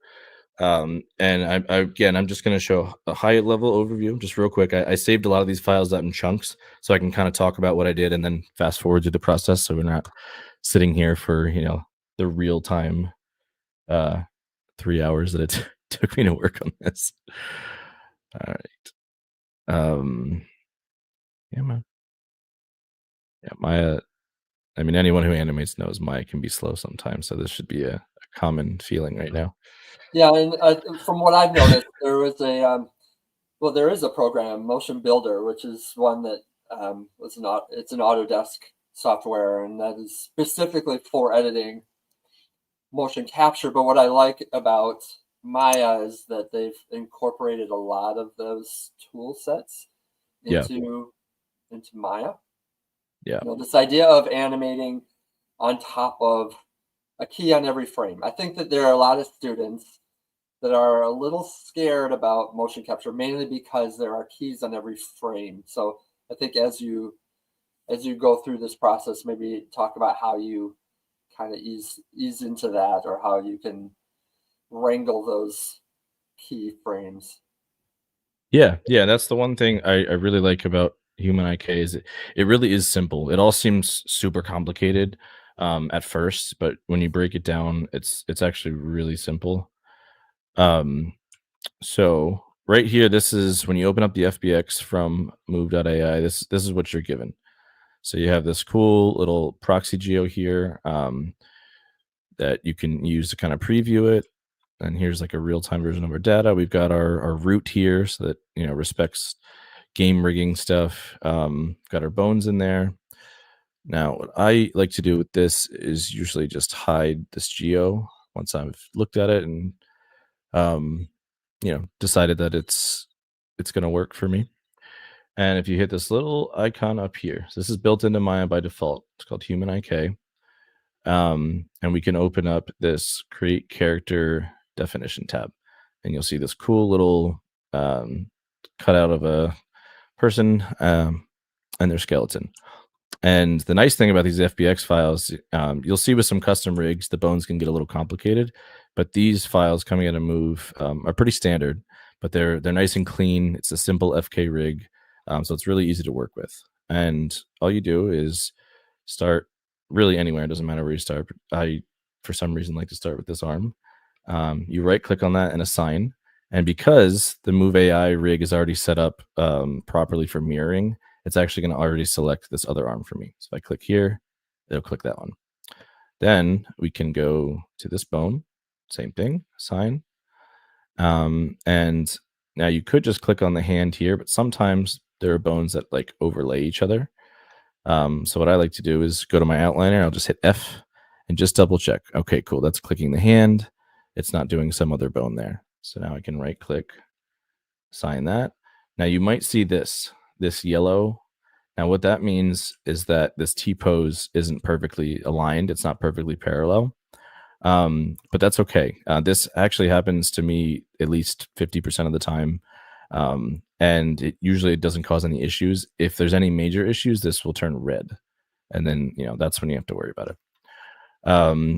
And I'm just going to show a high level overview just real quick. I saved a lot of these files out in chunks so I can kind of talk about what I did and then fast forward through the process. So we're not sitting here for, the real time 3 hours that it took me to work on this. All right. Yeah, man. Yeah, Maya. I mean, anyone who animates knows Maya can be slow sometimes. So this should be a common feeling right now. Yeah, and from what I've noticed, there is a program, Motion Builder, which is one that it's an Autodesk software, and that is specifically for editing motion capture. But what I like about Maya is that they've incorporated a lot of those tool sets into Maya. Yeah. This idea of animating on top of a key on every frame. I think that there are a lot of students that are a little scared about motion capture, mainly because there are keys on every frame. So I think as you go through this process, maybe talk about how you kind of ease into that, or how you can wrangle those key frames. Yeah, that's the one thing I really like about Human IK is it really is simple. It all seems super complicated at first, but when you break it down, it's actually really simple. So right here, this is when you open up the FBX from move.ai, this is what you're given. So you have this cool little proxy geo here that you can use to kind of preview it. And here's like a real-time version of our data. We've got our root here so that respects game rigging stuff. Got our bones in there. Now, what I like to do with this is usually just hide this geo once I've looked at it and decided that it's going to work for me. And if you hit this little icon up here, so this is built into Maya by default. It's called Human IK. And we can open up this Create Character Definition tab, and you'll see this cool little cutout of a person and their skeleton. And the nice thing about these FBX files, you'll see with some custom rigs, the bones can get a little complicated, but these files coming out of Move are pretty standard, but they're nice and clean. It's a simple FK rig, so it's really easy to work with. And all you do is start really anywhere. It doesn't matter where you start. I, for some reason, like to start with this arm. You right click on that and assign. And because the Move AI rig is already set up properly for mirroring, it's actually going to already select this other arm for me. So if I click here, it'll click that one. Then we can go to this bone, same thing, assign. And now you could just click on the hand here, but sometimes there are bones that like overlay each other. So what I like to do is go to my outliner. I'll just hit F and just double check. Okay, cool. That's clicking the hand. It's not doing some other bone there. So now I can right click, assign that. Now you might see this yellow. Now what that means is that this T-pose isn't perfectly aligned. It's not perfectly parallel. But that's okay. This actually happens to me at least 50% of the time. And it usually doesn't cause any issues. If there's any major issues, this will turn red. And then, that's when you have to worry about it.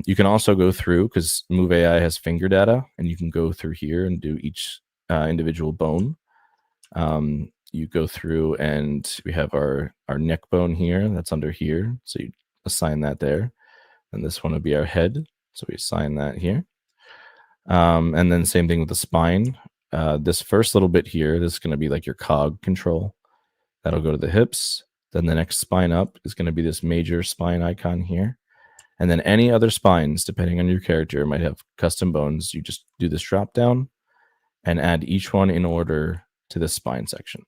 You can also go through, because Move AI has finger data, and you can go through here and do each individual bone. You go through and we have our neck bone here. That's under here. So you assign that there. And this one would be our head. So we assign that here. And then same thing with the spine. This first little bit here, this is going to be like your cog control. That'll go to the hips. Then the next spine up is going to be this major spine icon here. And then any other spines, depending on your character, might have custom bones. You just do this drop down and add each one in order to this spine section.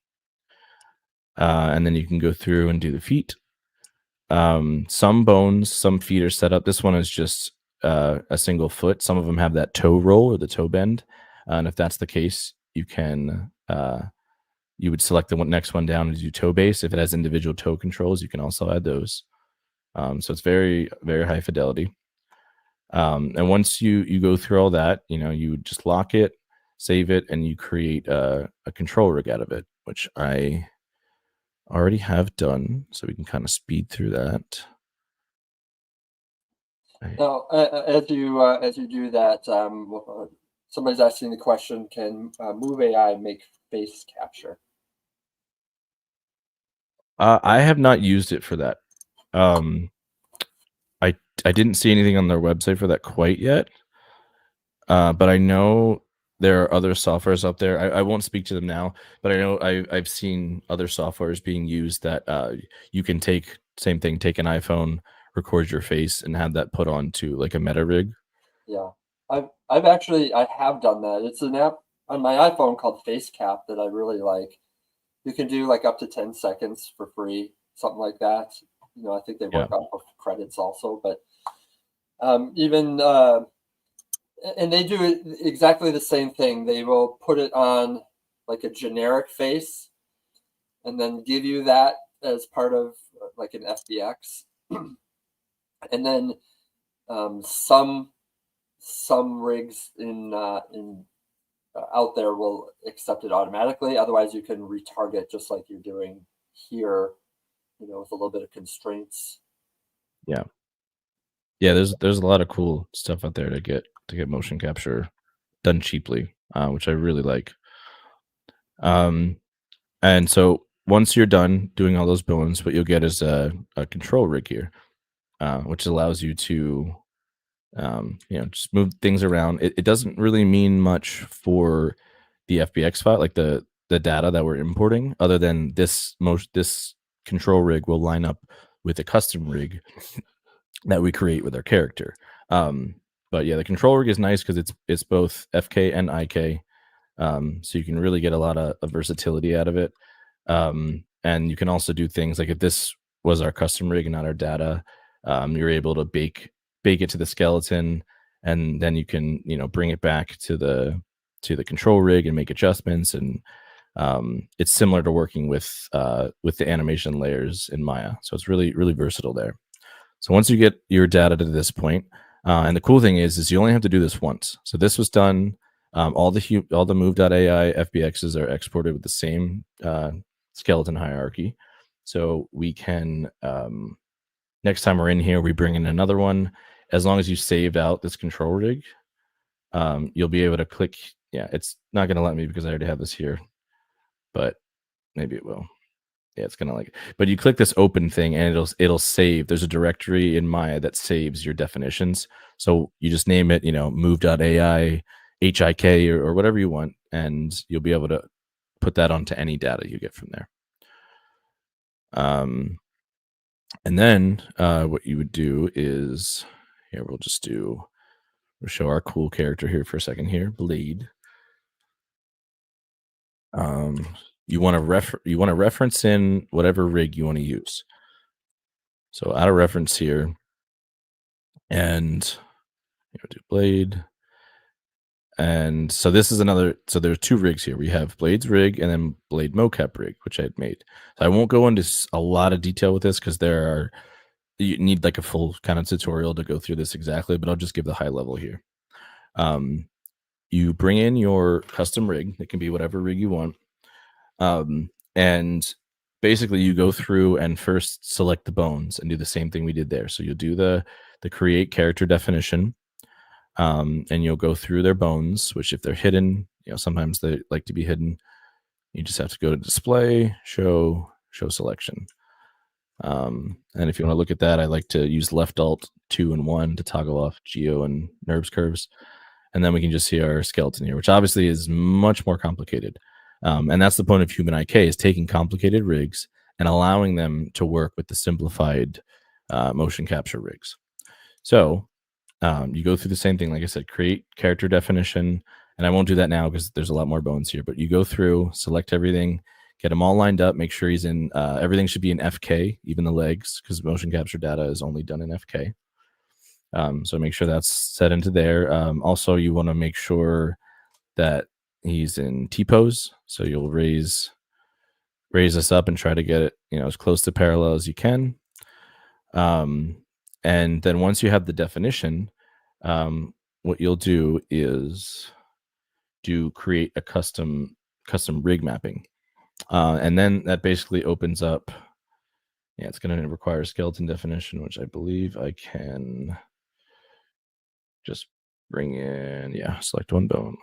And then you can go through and do the feet. Some bones, some feet are set up. This one is just a single foot. Some of them have that toe roll or the toe bend, and if that's the case, you can you would select the next one down and do toe base. If it has individual toe controls, you can also add those. So it's very, very high fidelity. And once you go through all that, you would just lock it, save it, and you create a control rig out of it, which I already have done. So we can kind of speed through that. Now, as you do that, somebody's asking the question: can Move AI make face capture? I have not used it for that. I didn't see anything on their website for that quite yet. But I know there are other softwares out there. I won't speak to them now, but I know I've seen other softwares being used that you can take same thing, take an iPhone, record your face, and have that put onto like a meta rig. Yeah, I have done that. It's an app on my iPhone called FaceCap that I really like. You can do like up to 10 seconds for free, something like that. I think they work off of credits also, but even and they do exactly the same thing. They will put it on like a generic face and then give you that as part of like an FBX. And then some rigs in out there will accept it automatically. Otherwise, you can retarget just like you're doing here, with a little bit of constraints. Yeah, there's a lot of cool stuff out there to get motion capture done cheaply, which I really like. And so once you're done doing all those bones, what you'll get is a control rig here, which allows you to just move things around. It doesn't really mean much for the FBX file, like the data that we're importing, other than this control rig will line up with a custom rig that we create with our character. But yeah, the control rig is nice because it's both FK and IK, so you can really get a lot of versatility out of it. And you can also do things like if this was our custom rig and not our data, you're able to bake it to the skeleton, and then you can bring it back to the control rig and make adjustments. And it's similar to working with the animation layers in Maya, so it's really, really versatile there. So once you get your data to this point, and the cool thing is you only have to do this once. So this was done. All the Move.ai FBXs are exported with the same skeleton hierarchy. So we can next time we're in here, we bring in another one. As long as you saved out this control rig, you'll be able to click. Yeah, it's not going to let me because I already have this here, but maybe it will. Yeah, it's gonna but you click this open thing and it'll save. There's a directory in Maya that saves your definitions. So you just name it, move.ai, HIK, or whatever you want, and you'll be able to put that onto any data you get from there. And then what you would do is here we'll show our cool character here for a second here, Blade. You want to reference in whatever rig you want to use. So add a reference here, and do Blade. And so this is another. So there's two rigs here. We have Blade's rig and then Blade mocap rig, which I had made. So I won't go into a lot of detail with this because you need like a full kind of tutorial to go through this exactly. But I'll just give the high level here. You bring in your custom rig. It can be whatever rig you want. And basically you go through and first select the bones and do the same thing we did there. So you'll do the create character definition, and you'll go through their bones, which if they're hidden, sometimes they like to be hidden. You just have to go to display, show selection. And if you want to look at that, I like to use left alt 2 and 1 to toggle off geo and NURBS curves. And then we can just see our skeleton here, which obviously is much more complicated. And that's the point of Human IK, is taking complicated rigs and allowing them to work with the simplified motion capture rigs. So you go through the same thing, like I said, create character definition. And I won't do that now because there's a lot more bones here, but you go through, select everything, get them all lined up, make sure he's in, everything should be in FK, even the legs, because motion capture data is only done in FK. So make sure that's set into there. Also, you want to make sure that he's in T-pose. So you'll raise this up and try to get it, as close to parallel as you can. And then once you have the definition, what you'll do is create a custom rig mapping. And then that basically opens up. Yeah, it's going to require skeleton definition, which I believe I can just bring in. Yeah, select one bone.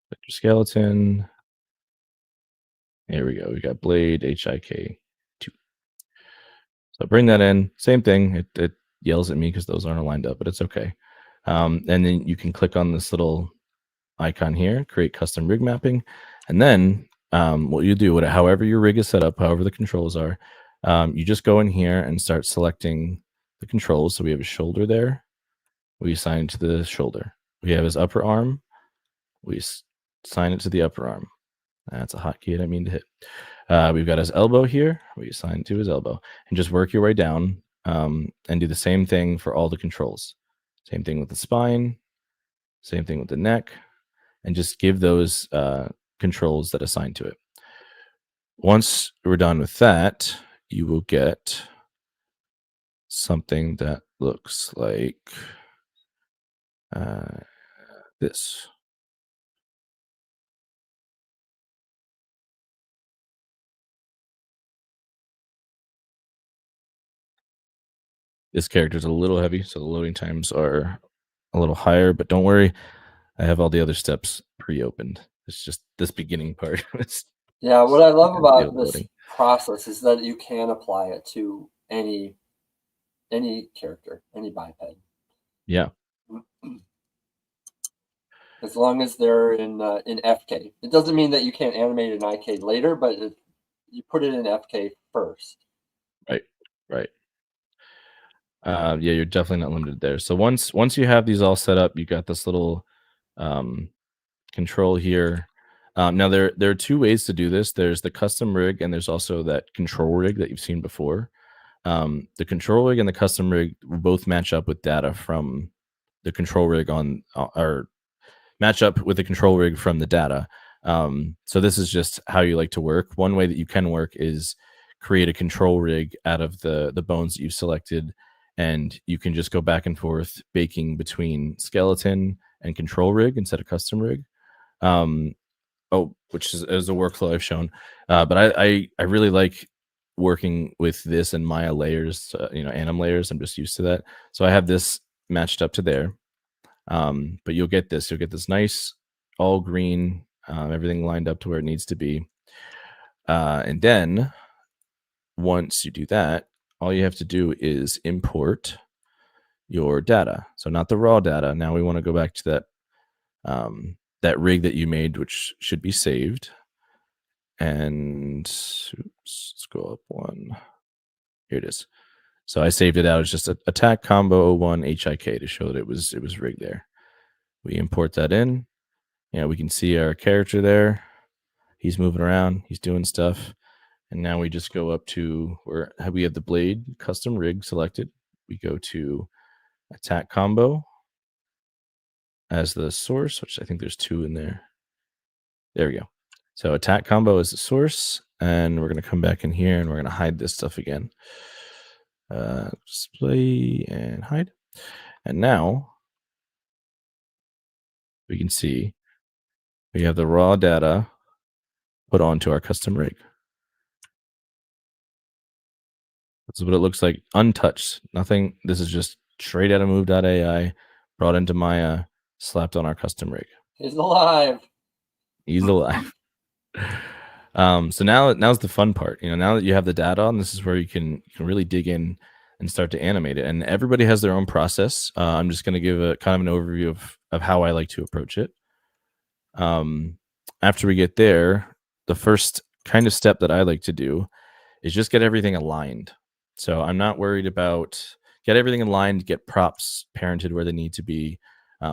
Select your skeleton. Here we go. We got blade HIK 2. So bring that in. Same thing. It yells at me because those aren't lined up, but it's okay. And then you can click on this little icon here, create custom rig mapping, and then what you do, however your rig is set up, however the controls are, you just go in here and start selecting the controls. So we have a shoulder there. We assign it to the shoulder. We have his upper arm. We assign it to the upper arm. That's a hotkey I didn't mean to hit. We've got his elbow here. We assign it to his elbow. And just work your way down and do the same thing for all the controls. Same thing with the spine. Same thing with the neck. And just give those controls that assign to it. Once we're done with that, you will get something that looks like this. This character is a little heavy, so the loading times are a little higher, but don't worry. I have all the other steps pre-opened. It's just this beginning part. Yeah, what I love about this loading process is that you can apply it to any character, any biped. Yeah. As long as they're in FK. It doesn't mean that you can't animate an IK later, but you put it in FK first. Right. Yeah, you're definitely not limited there. So once you have these all set up, you got this little control here. Now there are two ways to do this. There's the custom rig, and there's also that control rig that you've seen before. The control rig and the custom rig will both match up with data from the control rig or match up with the control rig from the data. So this is just how you like to work. One way that you can work is create a control rig out of the bones that you've selected, and you can just go back and forth baking between skeleton and control rig instead of custom rig. Which is a workflow I've shown. But I really like working with this and Maya layers, anim layers. I'm just used to that. So I have this matched up to there. But you'll get this nice all green, everything lined up to where it needs to be. And then once you do that, all you have to do is import your data. So not the raw data. Now we want to go back to that rig that you made, which should be saved. And let's go up one. Here it is. So I saved it out as just attack combo 01 HIK to show that it was rigged there. We import that in. We can see our character there. He's moving around. He's doing stuff. And now we just go up to where we have the blade custom rig selected. We go to attack combo as the source, which I think there's two in there. There we go. So attack combo is the source, and we're going to come back in here and we're going to hide this stuff again. Display and hide. And now we can see we have the raw data put onto our custom rig. This is what it looks like, untouched. Nothing. This is just straight out of move.ai, brought into Maya, slapped on our custom rig. He's alive. He's alive. So now's the fun part. Now that you have the data on, this is where you can really dig in and start to animate it. And everybody has their own process. I'm just going to give a kind of an overview of how I like to approach it. After we get there, the first kind of step that I like to do is just get everything aligned. So I'm not worried about get everything aligned, get props parented where they need to be.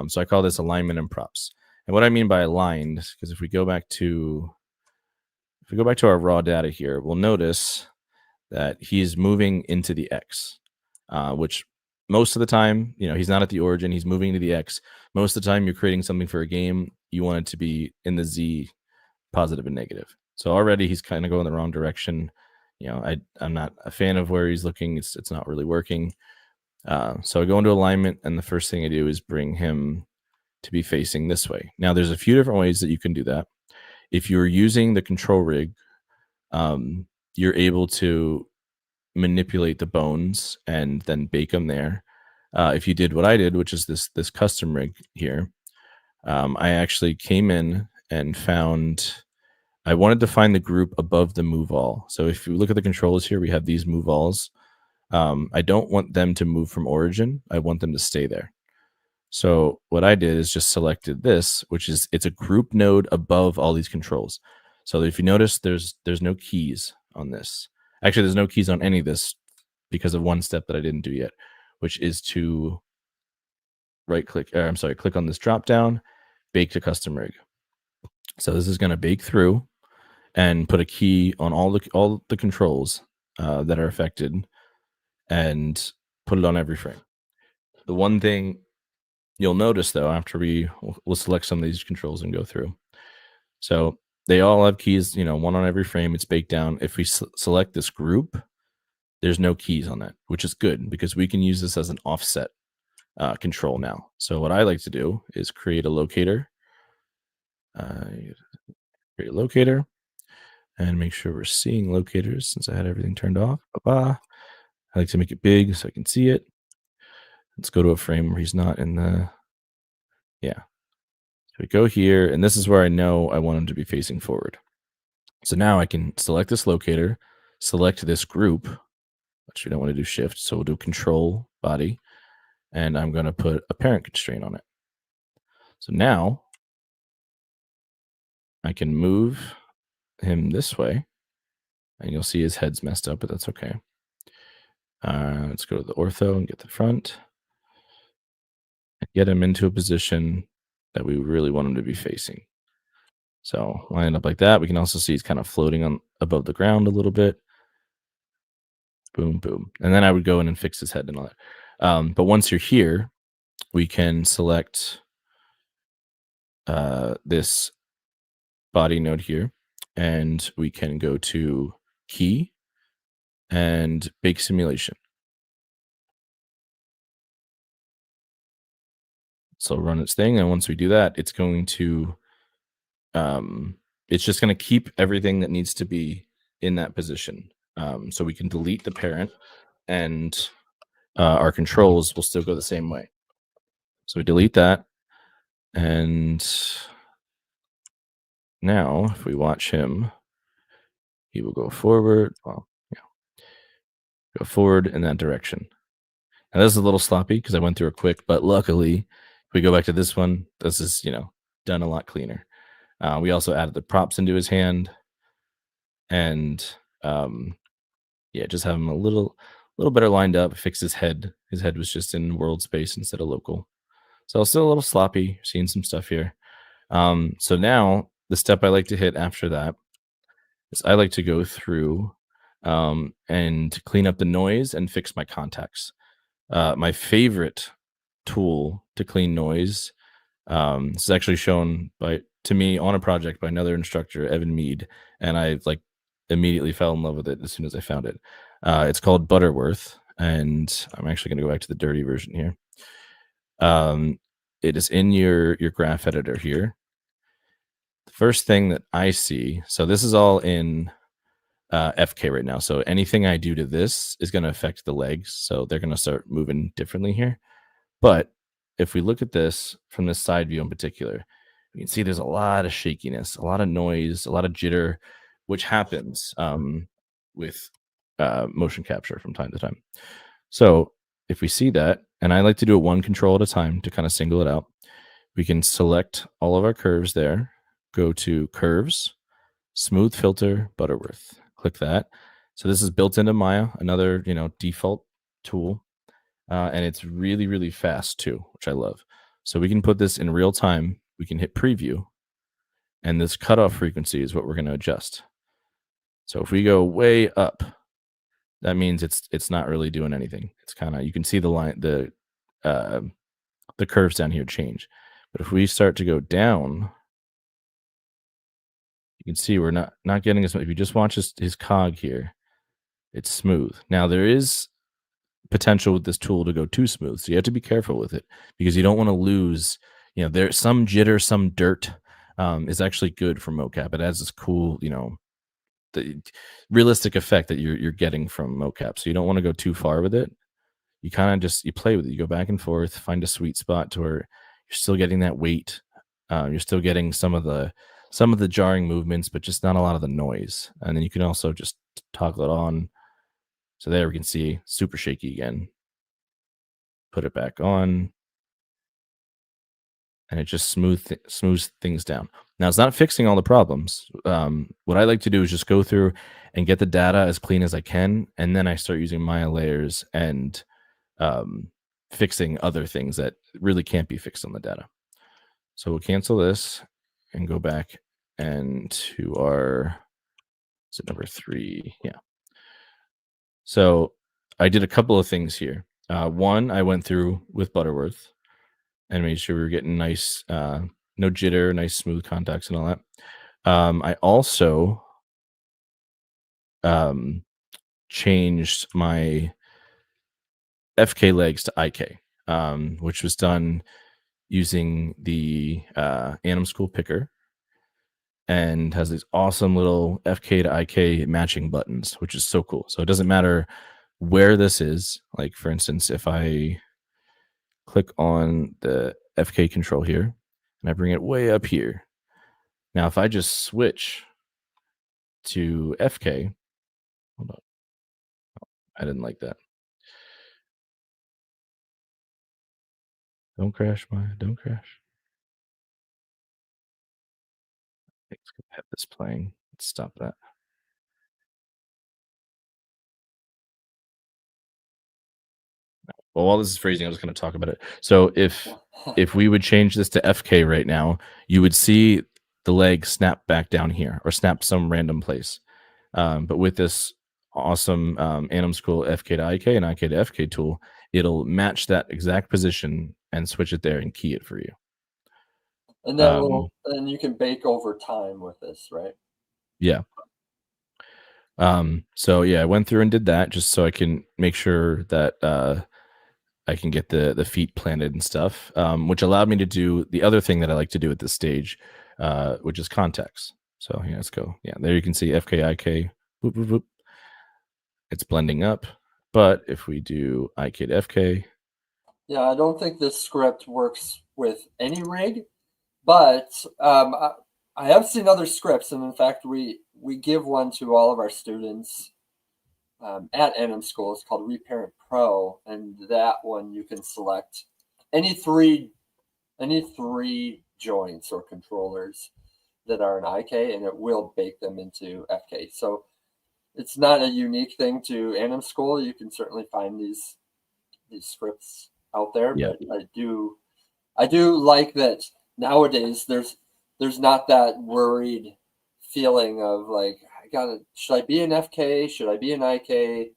So I call this alignment and props. And what I mean by aligned, because if we go back to our raw data here, we'll notice that he's moving into the X, which most of the time, he's not at the origin, he's moving to the X. Most of the time you're creating something for a game, you want it to be in the Z, positive and negative. So already he's kind of going the wrong direction. I'm not a fan of where he's looking. It's not really working. So I go into alignment, and the first thing I do is bring him to be facing this way. Now there's a few different ways that you can do that. If you're using the control rig, you're able to manipulate the bones and then bake them there. If you did what I did, which is this custom rig here, I actually came in and I wanted to find the group above the move all. So if you look at the controls here, we have these move alls. I don't want them to move from origin. I want them to stay there. So what I did is just selected this, which is it's a group node above all these controls. So if you notice, there's no keys on this. Actually, there's no keys on any of this because of one step that I didn't do yet, which is to click on this drop down, bake to custom rig. So this is going to bake through and put a key on all the controls that are affected and put it on every frame. The one thing you'll notice, though, after we'll select some of these controls and go through. So they all have keys, one on every frame. It's baked down. If we select this group, there's no keys on that, which is good because we can use this as an offset control now. So what I like to do is create a locator. Create a locator and make sure we're seeing locators since I had everything turned off. I like to make it big so I can see it. Let's go to a frame where he's not in the, yeah. So we go here, and this is where I know I want him to be facing forward. So now I can select this locator, select this group, which we don't want to do shift. So we'll do control body, and I'm going to put a parent constraint on it. So now I can move him this way, and you'll see his head's messed up, but that's okay. Let's go to the ortho and get the front. Get him into a position that we really want him to be facing. So line it up like that. We can also see he's kind of floating on above the ground a little bit. Boom, boom. And then I would go in and fix his head and all that. But once you're here, we can select this body node here, and we can go to key and bake simulation. So run its thing, and once we do that, it's going to it's just going to keep everything that needs to be in that position. So we can delete the parent, and our controls will still go the same way. So we delete that, and now if we watch him, he will go forward. Well, go forward in that direction. Now this is a little sloppy because I went through it quick, but luckily, if we go back to this one, this is done a lot cleaner. We also added the props into his hand, and just have him a little better lined up. Fix his head. His head was just in world space instead of local, so still a little sloppy. Seeing some stuff here. So now the step I like to hit after that is I like to go through and clean up the noise and fix my contacts. My favorite tool to clean noise. This is actually shown to me on a project by another instructor, Evan Mead, and I immediately fell in love with it as soon as I found it. It's called Butterworth, and I'm actually going to go back to the dirty version here. It is in your graph editor here. The first thing that I see, so this is all in FK right now. So anything I do to this is going to affect the legs. So they're going to start moving differently here. But if we look at this from this side view in particular, you can see there's a lot of shakiness, a lot of noise, a lot of jitter, which happens with motion capture from time to time. So if we see that, and I like to do it one control at a time to kind of single it out, we can select all of our curves there, go to curves, smooth filter, Butterworth. Click that. So this is built into Maya, another default tool. And it's really, really fast too, which I love. So we can put this in real time. We can hit preview, and this cutoff frequency is what we're going to adjust. So if we go way up, that means it's not really doing anything. It's kind of, you can see the line, the curves down here change. But if we start to go down, you can see we're not getting as much. If you just watch his cog here, it's smooth. Now there is potential with this tool to go too smooth, so you have to be careful with it because you don't want to lose. You know, there's some jitter, some dirt is actually good for mocap. It adds this cool, you know, the realistic effect that you're getting from mocap. So you don't want to go too far with it. You kind of just, you play with it. You go back and forth, find a sweet spot to where you're still getting that weight. You're still getting some of the jarring movements, but just not a lot of the noise. And then you can also just toggle it on. So there we can see super shaky again. Put it back on, and it just smooths things down. Now it's not fixing all the problems. What I like to do is just go through and get the data as clean as I can, and then I start using Maya layers and fixing other things that really can't be fixed on the data. So we'll cancel this and go back and to our, is it number 3? Yeah. So I did a couple of things here. One, I went through with Butterworth and made sure we were getting nice, no jitter, nice smooth contacts and all that. I also changed my FK legs to IK, which was done using the Anim School picker, and has these awesome little FK to IK matching buttons, which is so cool. So it doesn't matter where this is. Like for instance, if I click on the FK control here and I bring it way up here. Now, if I just switch to FK, hold on, I didn't like that. Don't crash, Maya, don't crash. Let's have this playing. Let's stop that. Well, while this is freezing, I'm just going to talk about it. So if we would change this to FK right now, you would see the leg snap back down here or snap some random place. But with this awesome Anim School FK to IK and IK to FK tool, it'll match that exact position and switch it there and key it for you. And that will, and you can bake over time with this, right? Yeah. So yeah, I went through and did that just so I can make sure that I can get the feet planted and stuff, which allowed me to do the other thing that I like to do at this stage, which is contacts. So yeah, let's go. Yeah, there you can see FKIK. Whoop, whoop, whoop. It's blending up. But if we do IK to FK. Yeah, I don't think this script works with any rig, but I have seen other scripts, and in fact, we give one to all of our students at Anim School. It's called Reparent Pro, and that one you can select any three joints or controllers that are an IK, and it will bake them into FK. So it's not a unique thing to Anim School. You can certainly find these scripts out there, Yeah. but I do like that nowadays there's not that worried feeling of like, should I be an FK? Should I be an IK?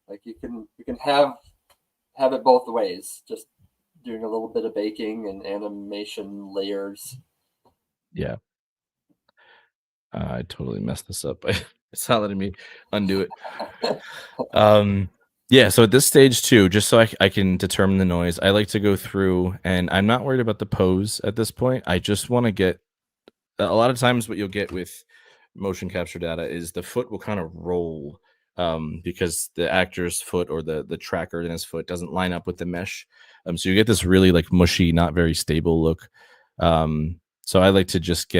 Like you can have it both ways, just doing a little bit of baking and animation layers. Yeah. I totally messed this up. It's not letting me undo it. Yeah, so at this stage too, just so I can determine the noise, I like to go through, and I'm not worried about the pose at this point. I just want to get, a lot of times what you'll get with motion capture data is the foot will kind of roll because the actor's foot or the tracker in his foot doesn't line up with the mesh. So you get this really like mushy, not very stable look. So I like to just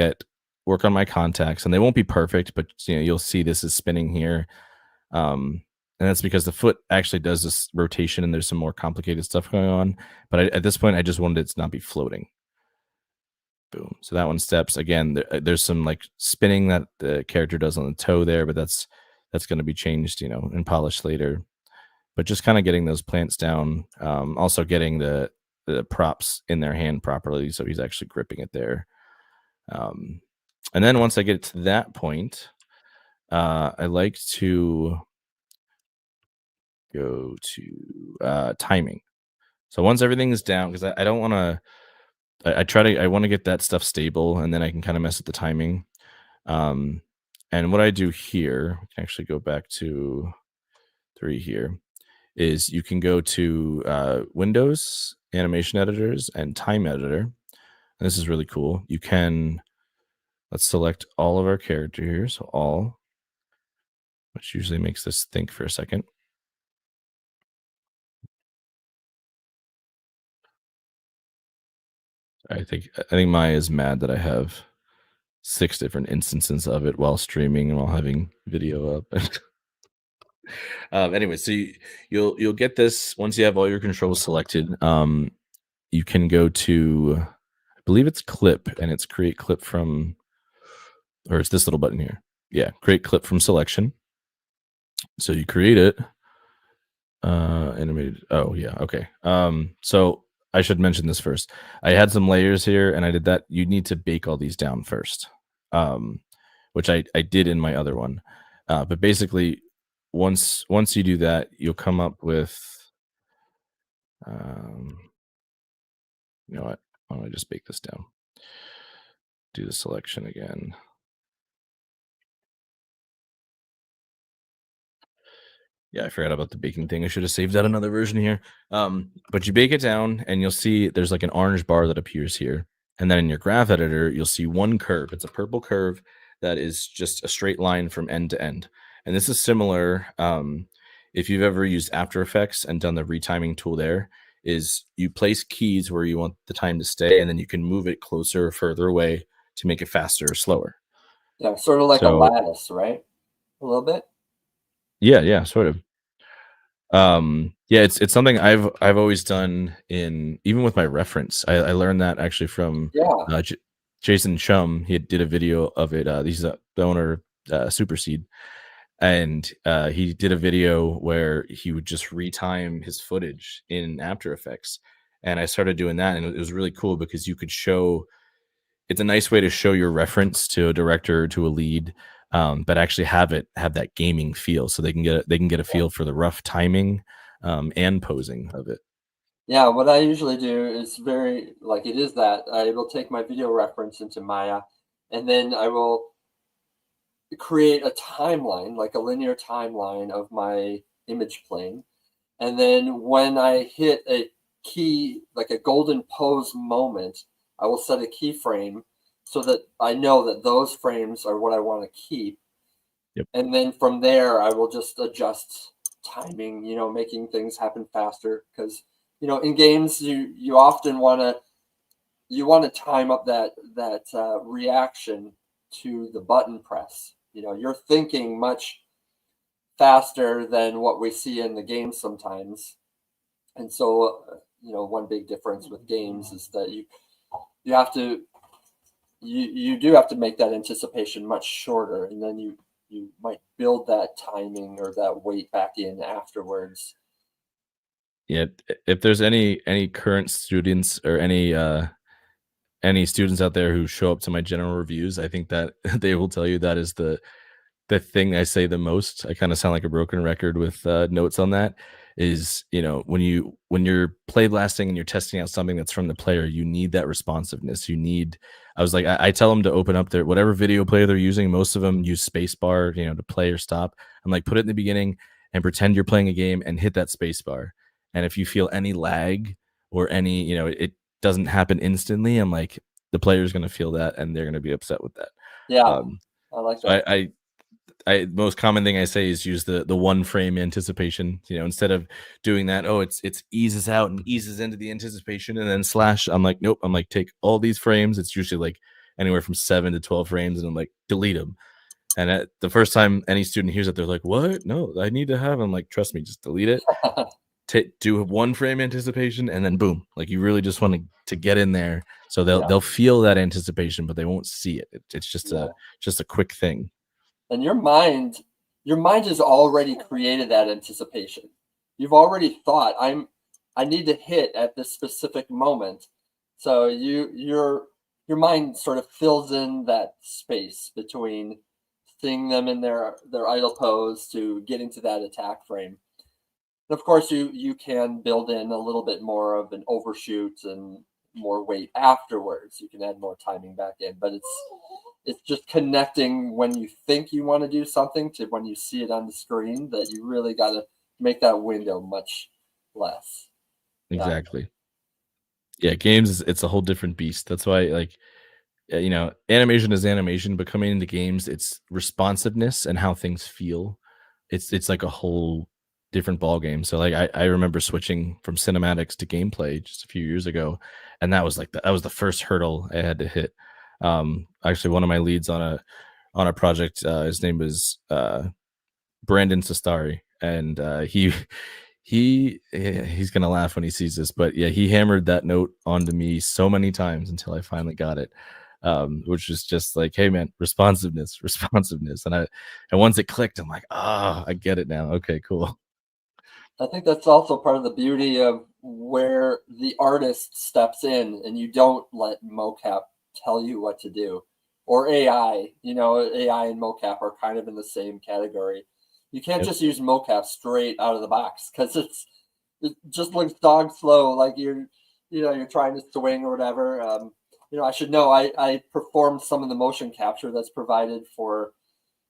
work on my contacts, and they won't be perfect, but you know, you'll see this is spinning here. And that's because the foot actually does this rotation and there's some more complicated stuff going on. But at this point, I just wanted it to not be floating. Boom. So that one steps. Again, there's some like spinning that the character does on the toe there, but that's going to be changed, you know, and polished later. But just kind of getting those plants down. Also getting the props in their hand properly, so he's actually gripping it there. And then once I get to that point, I like to go to timing. So once everything is down, because I don't want to, I want to get that stuff stable, and then I can kind of mess with the timing. Um, and what I do here, we can actually go back to 3 here, is you can go to Windows, Animation Editors, and Time Editor. And this is really cool. You can, let's select all of our character here. So all, which usually makes this think for a second. I think Maya is mad that I have 6 different instances of it while streaming and while having video up. Anyway, so you'll get this once you have all your controls selected. You can go to, I believe it's clip, and it's create clip from, or it's this little button here. Yeah, create clip from selection. So you create it. Animated. Oh yeah, okay. So I should mention this first. I had some layers here, and I did that. You need to bake all these down first, which I did in my other one. But basically, once you do that, you'll come up with, you know what? Why don't I just bake this down? Do the selection again. Yeah, I forgot about the baking thing. I should have saved out another version here. But you bake it down, and you'll see there's like an orange bar that appears here. And then in your graph editor, you'll see one curve. It's a purple curve that is just a straight line from end to end. And this is similar. If you've ever used After Effects and done the retiming tool there, is you place keys where you want the time to stay, and then you can move it closer or further away to make it faster or slower. Yeah, sort of like a So lattice, right? A little bit. yeah, sort of. Yeah, it's something I've always done in, even with my reference. I learned that actually from Yeah. Jason Chum. He did a video of it. He's the owner of Super Seed, and he did a video where he would just retime his footage in After Effects. And I started doing that, and it was really cool because you could show, it's a nice way to show your reference to a director or to a lead, but actually have that gaming feel, so they can get a feel for the rough timing and posing of it. Yeah, what I usually do is very like it is that I will take my video reference into Maya, and then I will create a timeline, like a linear timeline of my image plane. And then when I hit a key, like a golden pose moment, I will set a keyframe so that I know that those frames are what I want to keep. Yep. And then from there, I will just adjust timing, making things happen faster. Because, in games, you often want to time up that reaction to the button press. You're thinking much faster than what we see in the game sometimes. And so, one big difference with games is that you have to you do have to make that anticipation much shorter, and then you might build that timing or that weight back in afterwards. Yeah, if there's any current students or any students out there who show up to my general reviews, I think that they will tell you that is the thing I say the most. I kind of sound like a broken record with notes on that. Is, when you're play blasting and you're testing out something that's from the player, you need that responsiveness. I was like, I tell them to open up their whatever video player they're using. Most of them use spacebar, to play or stop. I'm like, put it in the beginning and pretend you're playing a game and hit that spacebar. And if you feel any lag or any, it doesn't happen instantly, I'm like, the player's going to feel that and they're going to be upset with that. Yeah, Um, I like so that. most common thing I say is use the one frame anticipation. Instead of doing that, oh, it's eases out and eases into the anticipation and then slash. I'm like, nope. I'm like, take all these frames. It's usually like anywhere from 7 to 12 frames, and I'm like, delete them. And the first time any student hears it, they're like, what? No, I need to have. I'm like, trust me, just delete it. Do one frame anticipation, and then boom. Like, you really just want to get in there, so Yeah, they'll feel that anticipation, but they won't see it. It's just yeah. a quick thing. And your mind has already created that anticipation. You've already thought, I need to hit at this specific moment. So your mind sort of fills in that space between seeing them in their idle pose to getting to that attack frame. of course, you can build in a little bit more of an overshoot and more weight afterwards. You can add more timing back in, but it's just connecting when you think you want to do something to when you see it on the screen, that you really got to make that window much less. Exactly. Yeah, games it's a whole different beast. That's why like animation is animation, but coming into games, it's responsiveness and how things feel. It's like a whole different ball game. So like I remember switching from cinematics to gameplay just a few years ago, and that was like that was the first hurdle I had to hit. Actually, one of my leads on a project, his name was Brandon Sestari, and he's gonna laugh when he sees this, but yeah, he hammered that note onto me so many times until I finally got it. Which is just like, hey man, responsiveness, responsiveness, and once it clicked, I'm like, I get it now. Okay, cool. I think that's also part of the beauty of where the artist steps in and you don't let mocap tell you what to do. Or AI, AI and mocap are kind of in the same category. You can't Yep. just use mocap straight out of the box because it just looks dog slow, like you're trying to swing or whatever. I should know I performed some of the motion capture that's provided for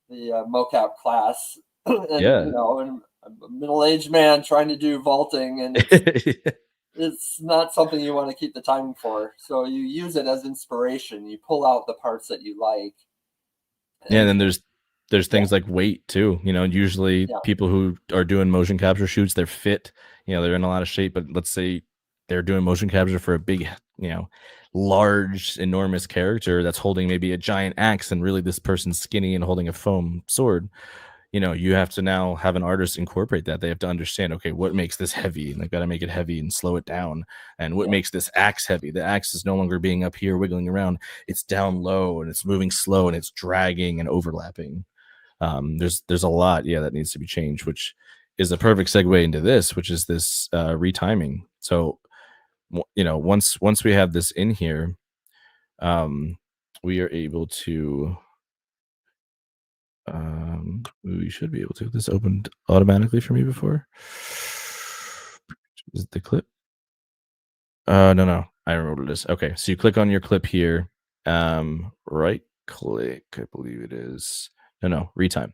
the mocap class, and Yeah. and I'm a middle-aged man trying to do vaulting, and it's not something you want to keep the time for. So you use it as inspiration. You pull out the parts that you like, Yeah, and and then there's yeah, things like weight too. Usually yeah, people who are doing motion capture shoots, they're fit, they're in a lot of shape, but let's say they're doing motion capture for a big, large, enormous character that's holding maybe a giant axe, and really this person's skinny and holding a foam sword. You have to now have an artist incorporate that. They have to understand, okay, what makes this heavy? And they've got to make it heavy and slow it down. And what yeah. makes this axe heavy? The axe is no longer being up here wiggling around. It's down low and it's moving slow and it's dragging and overlapping. There's a lot, yeah, that needs to be changed, which is a perfect segue into this, which is this retiming. So, once we have this in here, we are able to we should be able to. This opened automatically for me before. Is it the clip? No. I remember what it is. Okay, so you click on your clip here. Right click, I believe it is. No, retime.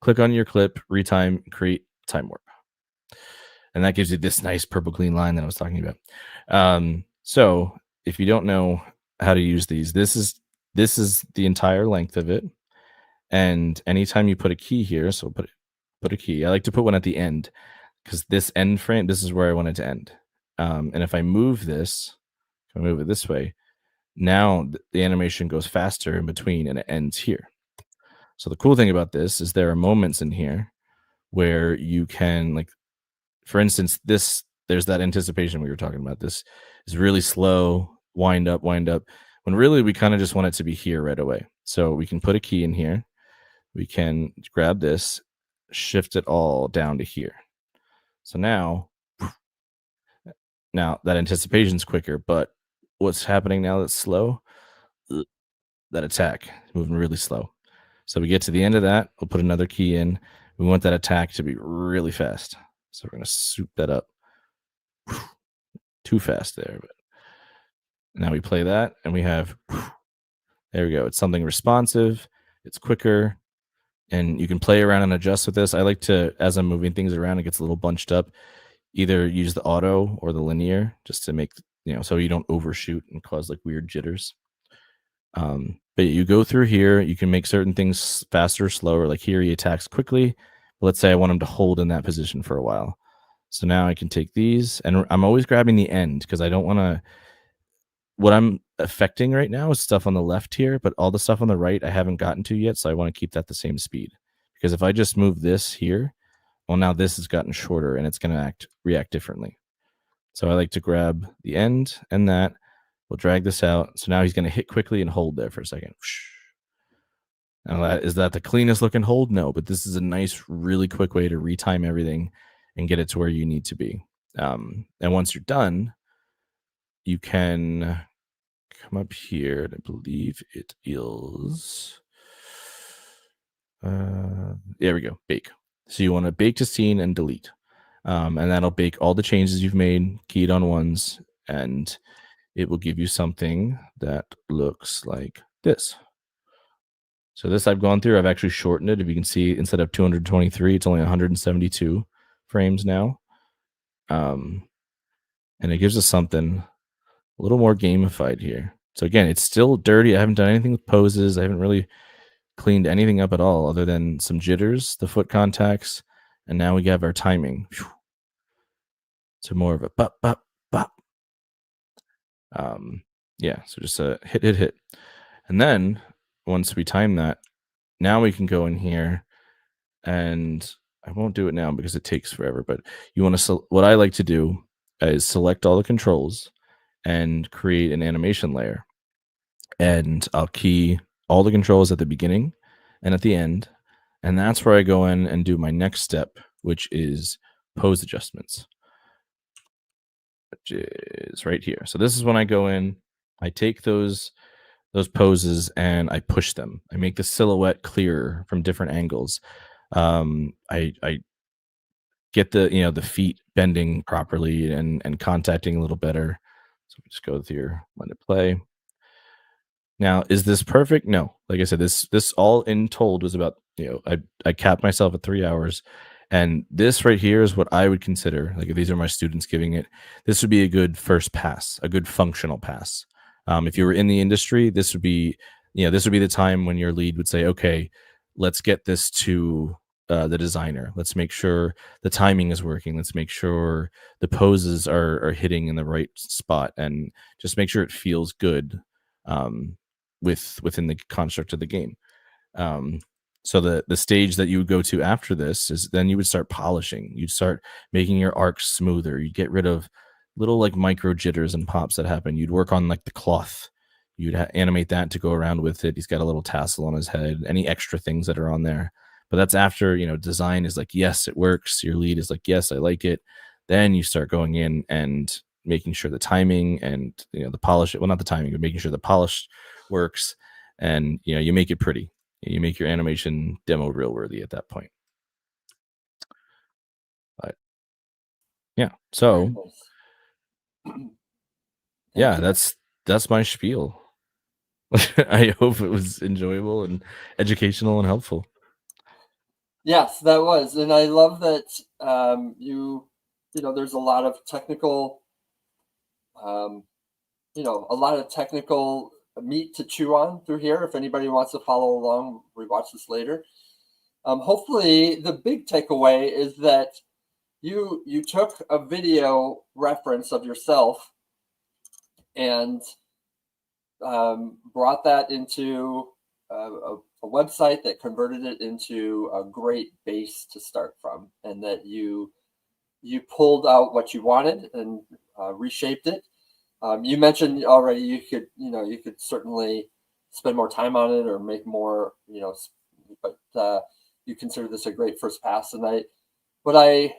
Click on your clip, retime, create time warp, and that gives you this nice purple clean line that I was talking about. So if you don't know how to use these, this is the entire length of it. And anytime you put a key here, so put a key. I like to put one at the end because this end frame, this is where I want it to end. And if I move this, if I move it this way, now the animation goes faster in between and it ends here. So the cool thing about this is there are moments in here where you can, like, for instance, there's that anticipation we were talking about. This is really slow, wind up, when really we kind of just want it to be here right away. So we can put a key in here. We can grab this, shift it all down to here. So now that anticipation's quicker, but what's happening now that's slow? That attack moving really slow. So we get to the end of that, we'll put another key in. We want that attack to be really fast. So we're going to soup that up. Too fast there, but now we play that and we have, there we go. It's something responsive, it's quicker, and you can play around and adjust with this. I like to, as I'm moving things around, it gets a little bunched up, either use the auto or the linear just to make, so you don't overshoot and cause like weird jitters. But you go through here, you can make certain things faster or slower. Like here, he attacks quickly. Let's say I want him to hold in that position for a while. So now I can take these, and I'm always grabbing the end because I don't want to. What I'm affecting right now is stuff on the left here, but all the stuff on the right I haven't gotten to yet. So I want to keep that the same speed, because if I just move this here, well, now this has gotten shorter and it's going to react differently. So I like to grab the end and that. We'll drag this out. So now he's going to hit quickly and hold there for a second. Now is that the cleanest looking hold? No, but this is a nice, really quick way to retime everything and get it to where you need to be. And once you're done, you can come up here. And I believe it is. There we go. Bake. So you want to bake to scene and delete. And that'll bake all the changes you've made, keyed on ones, and it will give you something that looks like this. So this I've gone through. I've actually shortened it. If you can see, instead of 223, it's only 172 frames now. And it gives us something a little more gamified here. So again, it's still dirty. I haven't done anything with poses. I haven't really cleaned anything up at all other than some jitters, the foot contacts, and now we have our timing. So more of a bop, bop, bop. Yeah, so just a hit, hit, hit. And then once we time that, now we can go in here, and I won't do it now because it takes forever, but you want to, what I like to do is select all the controls and create an animation layer. And I'll key all the controls at the beginning and at the end. And that's where I go in and do my next step, which is pose adjustments, which is right here. So this is when I go in, I take those poses and I push them. I make the silhouette clearer from different angles. I get the feet bending properly and contacting a little better. So we just go through, let it play. Now, is this perfect? No. Like I said, this all in told was about, I capped myself at 3 hours. And this right here is what I would consider, like if these are my students giving it, this would be a good first pass, a good functional pass. If you were in the industry, this would be the time when your lead would say, okay, let's get this to the designer. Let's make sure the timing is working. Let's make sure the poses are hitting in the right spot, and just make sure it feels good. Within the construct of the game. So the stage that you would go to after this is then you would start polishing. You'd start making your arcs smoother. You'd get rid of little like micro jitters and pops that happen. You'd work on like the cloth. You'd animate that to go around with it. He's got a little tassel on his head. Any extra things that are on there. But that's after design is like, yes, it works. Your lead is like, yes, I like it. Then you start going in and making sure the timing and the polish, well, not the timing, but making sure the polish works, and you make it pretty. You make your animation demo real worthy at that point. But yeah, so yeah, that's my spiel. I hope it was enjoyable and educational and helpful. Yes, that was, and I love that there's a lot of technical a lot of technical meat to chew on through here. If anybody wants to follow along, rewatch this later. Hopefully, the big takeaway is that you took a video reference of yourself and brought that into a website that converted it into a great base to start from, and that you pulled out what you wanted and reshaped it. You mentioned already you could certainly spend more time on it or make more, but you consider this a great first pass. And what I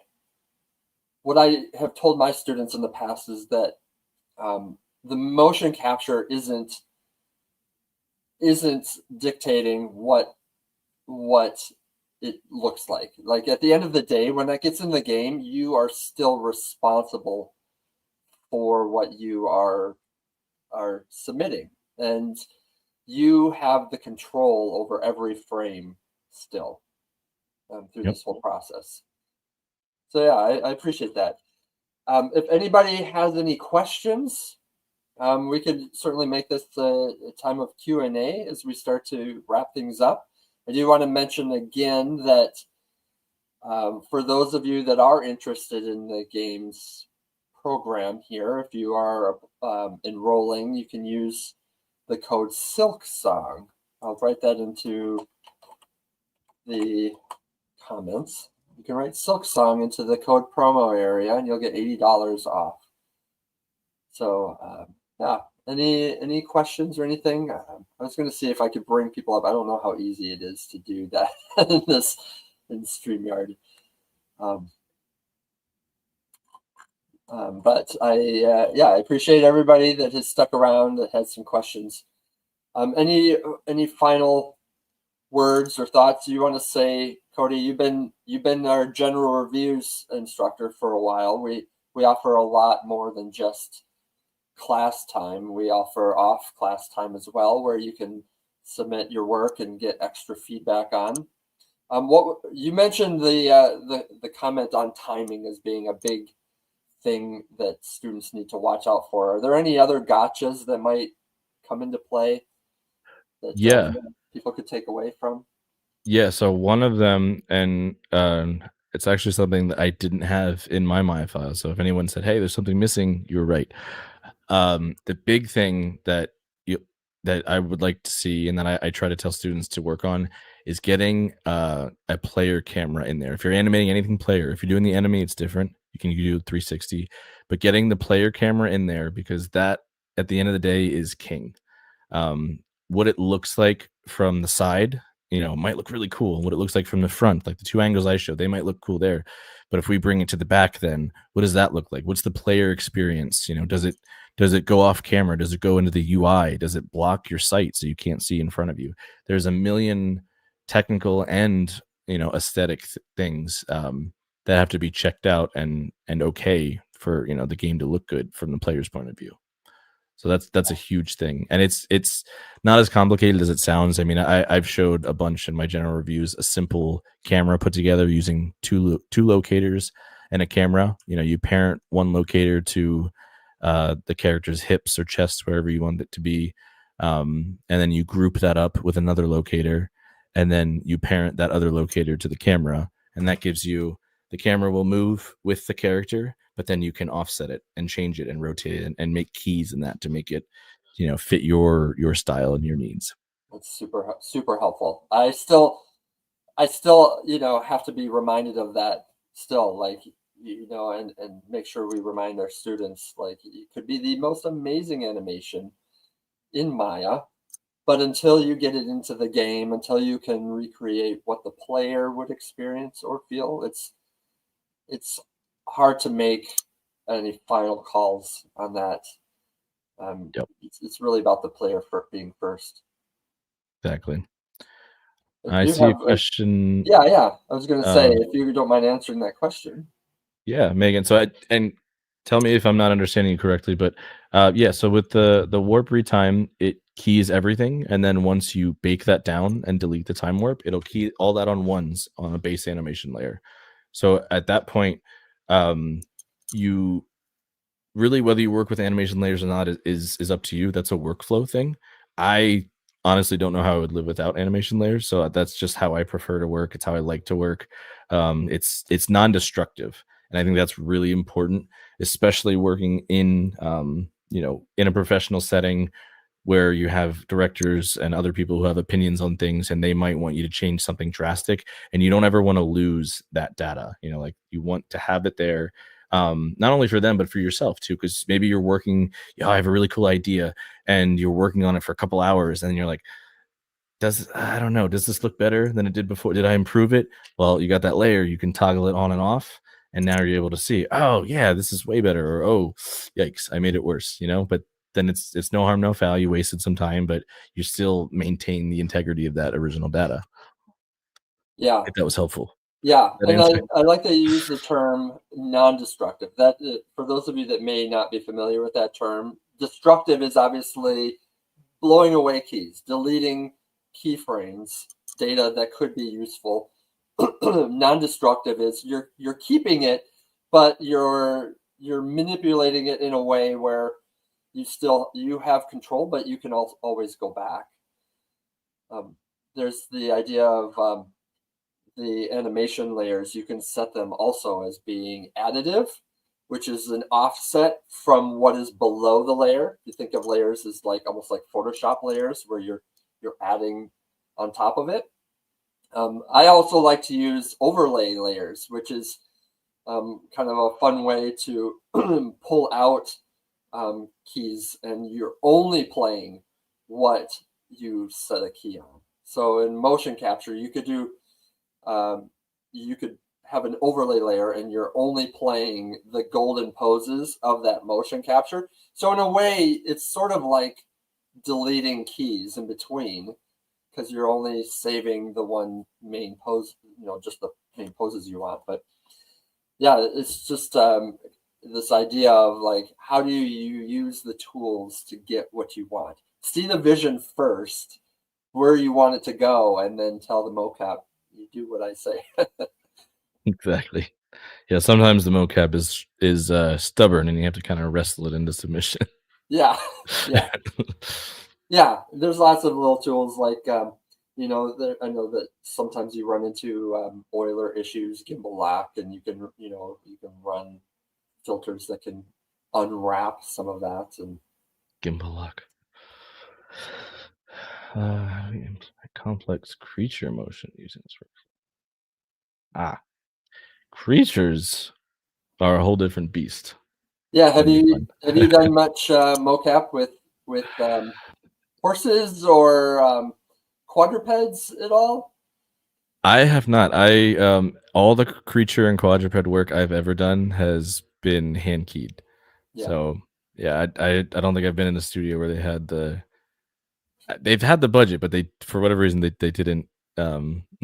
have told my students in the past is that the motion capture isn't dictating what it looks like. Like at the end of the day, when that gets in the game, you are still responsible for what you are submitting, and you have the control over every frame still through this whole process. So yeah, I appreciate that. If anybody has any questions, we could certainly make this a time of Q&A as we start to wrap things up. I do want to mention again that for those of you that are interested in the games program here, if you are enrolling, you can use the code SILKSONG. I'll write that into the comments. You can write SILKSONG into the code promo area and you'll get $80 off. So yeah, any questions or anything? I was going to see if I could bring people up. I don't know how easy it is to do that in StreamYard. But I appreciate everybody that has stuck around, that has some questions. Any final words or thoughts you want to say Cody, you've been our general reviews instructor for a while. We offer a lot more than just class time. We offer off class time as well, where you can submit your work and get extra feedback on. What you mentioned the comment on timing as being a big thing that students need to watch out for. Are there any other gotchas that might come into play that Yeah. people could take away from? Yeah, so one of them, and it's actually something that I didn't have in my file. So if anyone said, "Hey, there's something missing," you're right. The big thing you that I would like to see, and that I try to tell students to work on, is getting a player camera in there. If you're animating anything player, if you're doing the enemy, it's different. You can do 360, but getting the player camera in there, because that at the end of the day is king. um, what it looks like from the side, might look really cool. What it looks like from the front, like the two angles I showed, they might look cool there. But if we bring it to the back, then what does that look like? What's the player experience? Does it go off camera? Does it go into the UI? Does it block your sight so you can't see in front of you? There's a million technical and aesthetic things that have to be checked out and okay for the game to look good from the player's point of view. So that's a huge thing, and it's not as complicated as it sounds. I mean, I've showed a bunch in my general reviews a simple camera put together using two locators and a camera. You parent one locator to the character's hips or chest, wherever you want it to be, and then you group that up with another locator, and then you parent that other locator to the camera, and that gives you the camera will move with the character, but then you can offset it and change it and rotate it and make keys in that to make it, fit your style and your needs. That's super helpful. I still have to be reminded of that still, like, and make sure we remind our students, like, it could be the most amazing animation in Maya, but until you get it into the game, until you can recreate what the player would experience or feel, it's hard to make any final calls on that. Yep, It's really about the player for being first. exactly. If I you see a have question. Yeah, yeah. I was gonna say, uh if you don't mind answering that question. Yeah, Megan. And tell me if I'm not understanding you correctly, but yeah. So with the warp retime, it keys everything, and then once you bake that down and delete the time warp, it'll key all that on ones on a base animation layer. So at that point, you really, whether you work with animation layers or not is up to you. That's a workflow thing. I honestly don't know how I would live without animation layers, so that's just how I prefer to work. It's how I like to work. It's non-destructive, and I think that's really important, especially working in a professional setting where you have directors and other people who have opinions on things, and they might want you to change something drastic, and you don't ever want to lose that data. Like, you want to have it there, not only for them but for yourself too, because maybe you're working, I have a really cool idea, and you're working on it for a couple hours, and then you're like, I don't know, does this look better than it did before? Did I improve it? Well, you got that layer, you can toggle it on and off, and now you're able to see, oh yeah, this is way better, or oh yikes, I made it worse. But then it's no harm, no foul. You wasted some time, but you still maintain the integrity of that original data. Yeah, If that was helpful. yeah, That and answer. I like that you use the term non-destructive. That for those of you that may not be familiar with that term, destructive is obviously blowing away keys, deleting keyframes, data that could be useful. Non-destructive is you're keeping it, but you're manipulating it in a way where you have control, but you can always go back. There's the idea of the animation layers. You can set them also as being additive, which is an offset from what is below the layer. You think of layers as like almost like Photoshop layers, where you're adding on top of it. I also like to use overlay layers, which is kind of a fun way to pull out keys, and you're only playing what you set a key on. So in motion capture, um, you could have an overlay layer, and you're only playing the golden poses of that motion capture. So in a way, it's sort of like deleting keys in between, because you're only saving the one main pose, just the main poses you want. But yeah, it's just this idea of like, how do you use the tools to get what you want? See the vision first, where you want it to go, and then tell the mocap, you do what I say. Exactly. Yeah, sometimes the mocap is stubborn, and you have to kind of wrestle it into submission. Yeah, yeah, yeah. There's lots of little tools like, I know that sometimes you run into Euler issues, gimbal lock, and you can run filters that can unwrap some of that. And Gimbal lock. We implement complex creature motion using this. Creatures are a whole different beast. yeah, That'd be fun. have you done much mocap with horses or quadrupeds at all? I have not. I all the creature and quadruped work I've ever done has been hand keyed. Yeah, So yeah, I don't think I've been in the studio where they've had the budget, but they for whatever reason they didn't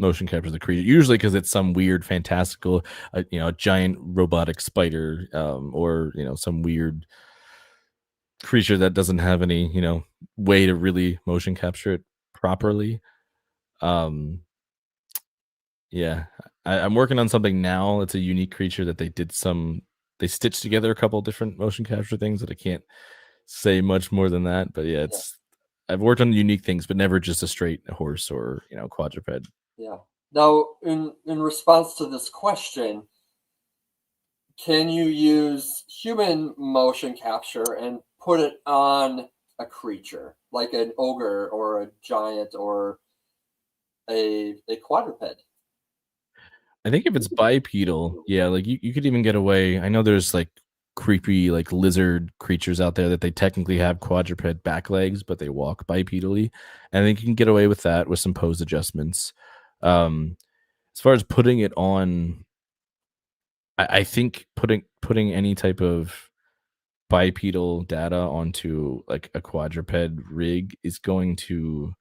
motion capture the creature. Usually because it's some weird fantastical, a giant robotic spider, or some weird creature that doesn't have any way to really motion capture it properly. Um, Yeah, I'm working on something now. It's a unique creature that they stitched together a couple different motion capture things that I can't say much more than that. But yeah, yeah, I've worked on unique things, but never just a straight horse or quadruped. yeah. Now, in response to this question, can you use human motion capture and put it on a creature like an ogre or a giant or a quadruped? I think if it's bipedal, yeah, like you could even get away. I know there's like creepy like lizard creatures out there that they technically have quadruped back legs, but they walk bipedally. And I think you can get away with that with some pose adjustments. Um, as far as putting it on, I think putting any type of bipedal data onto like a quadruped rig is going to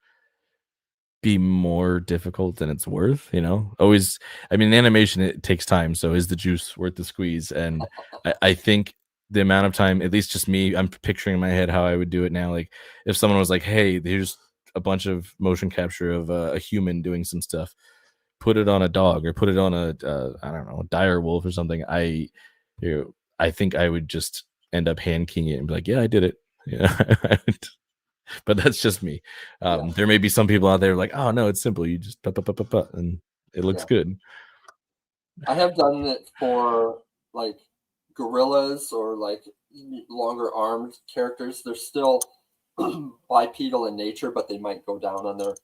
be more difficult than it's worth, always. I mean, animation, it takes time, so is the juice worth the squeeze? And I think the amount of time, at least just me, I'm picturing in my head how I would do it now. Like if someone was like, hey, there's a bunch of motion capture of a human doing some stuff, put it on a dog or put it on a I don't know, a dire wolf or something. I think I would just end up hand keying it and be like, yeah, I did it. Yeah. But that's just me. Yeah, There may be some people out there like, oh no, it's simple. You just and it looks yeah. good. I have done it for like gorillas or like longer armed characters. They're still bipedal in nature, but they might go down on their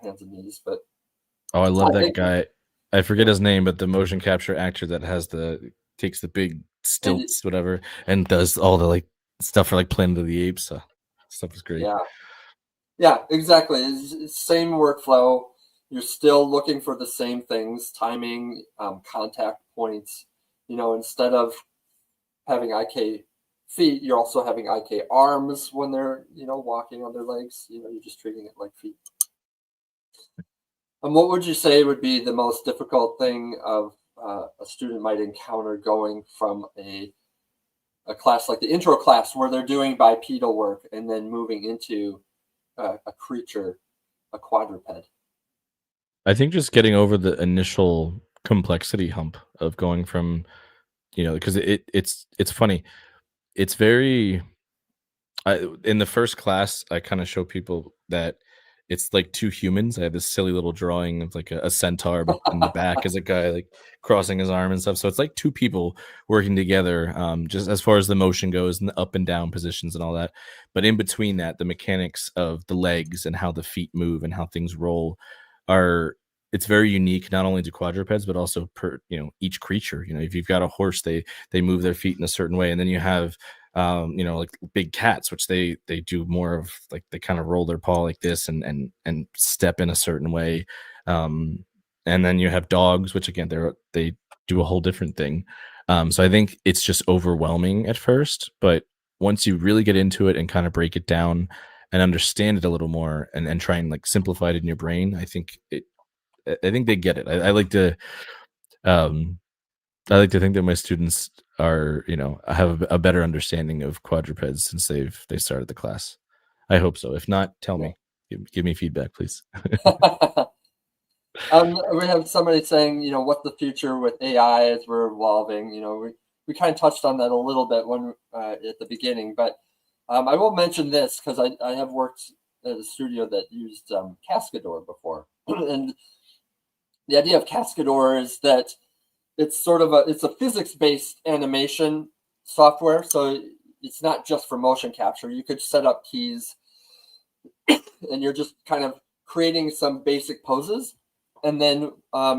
hands and knees. But Oh, I I love that think, guy. I forget yeah, his name, but the motion capture actor that takes the big and stilts, whatever, and does all the like stuff for like Planet of the Apes. Stuff is great. yeah, yeah, exactly. It's same workflow. You're still looking for the same things: timing, contact points. Instead of having IK feet, you're also having IK arms when they're walking on their legs. You're just treating it like feet. And what would you say would be the most difficult thing of a student might encounter going from a class like the intro class where they're doing bipedal work and then moving into a creature, a quadruped? I think just getting over the initial complexity hump of going from, because it's funny. It's very in the first class, I kind of show people that it's like two humans. I have this silly little drawing of like a centaur, but in the back is a guy like crossing his arm and stuff. So it's like two people working together, just as far as the motion goes and the up and down positions and all that. But in between that, the mechanics of the legs and how the feet move and how things roll are it's very unique not only to quadrupeds but also per each creature. If you've got a horse, they move their feet in a certain way, and then you have like big cats, which they do more of like they kind of roll their paw like this and step in a certain way. And then you have dogs, which again they do a whole different thing. So I think it's just overwhelming at first, but once you really get into it and kind of break it down and understand it a little more and try and like simplify it in your brain, I think they get it. Um I like to think that my students are, have a better understanding of quadrupeds since they started the class. I hope so. If not, tell Yeah. me. Give me feedback, please. We have somebody saying, what's the future with AI as we're evolving? We kind of touched on that a little bit when at the beginning, but I will mention this because I have worked at a studio that used Cascador before, and the idea of Cascador is that it's a physics based animation software, so it's not just for motion capture. You could set up keys, and you're just kind of creating some basic poses, and then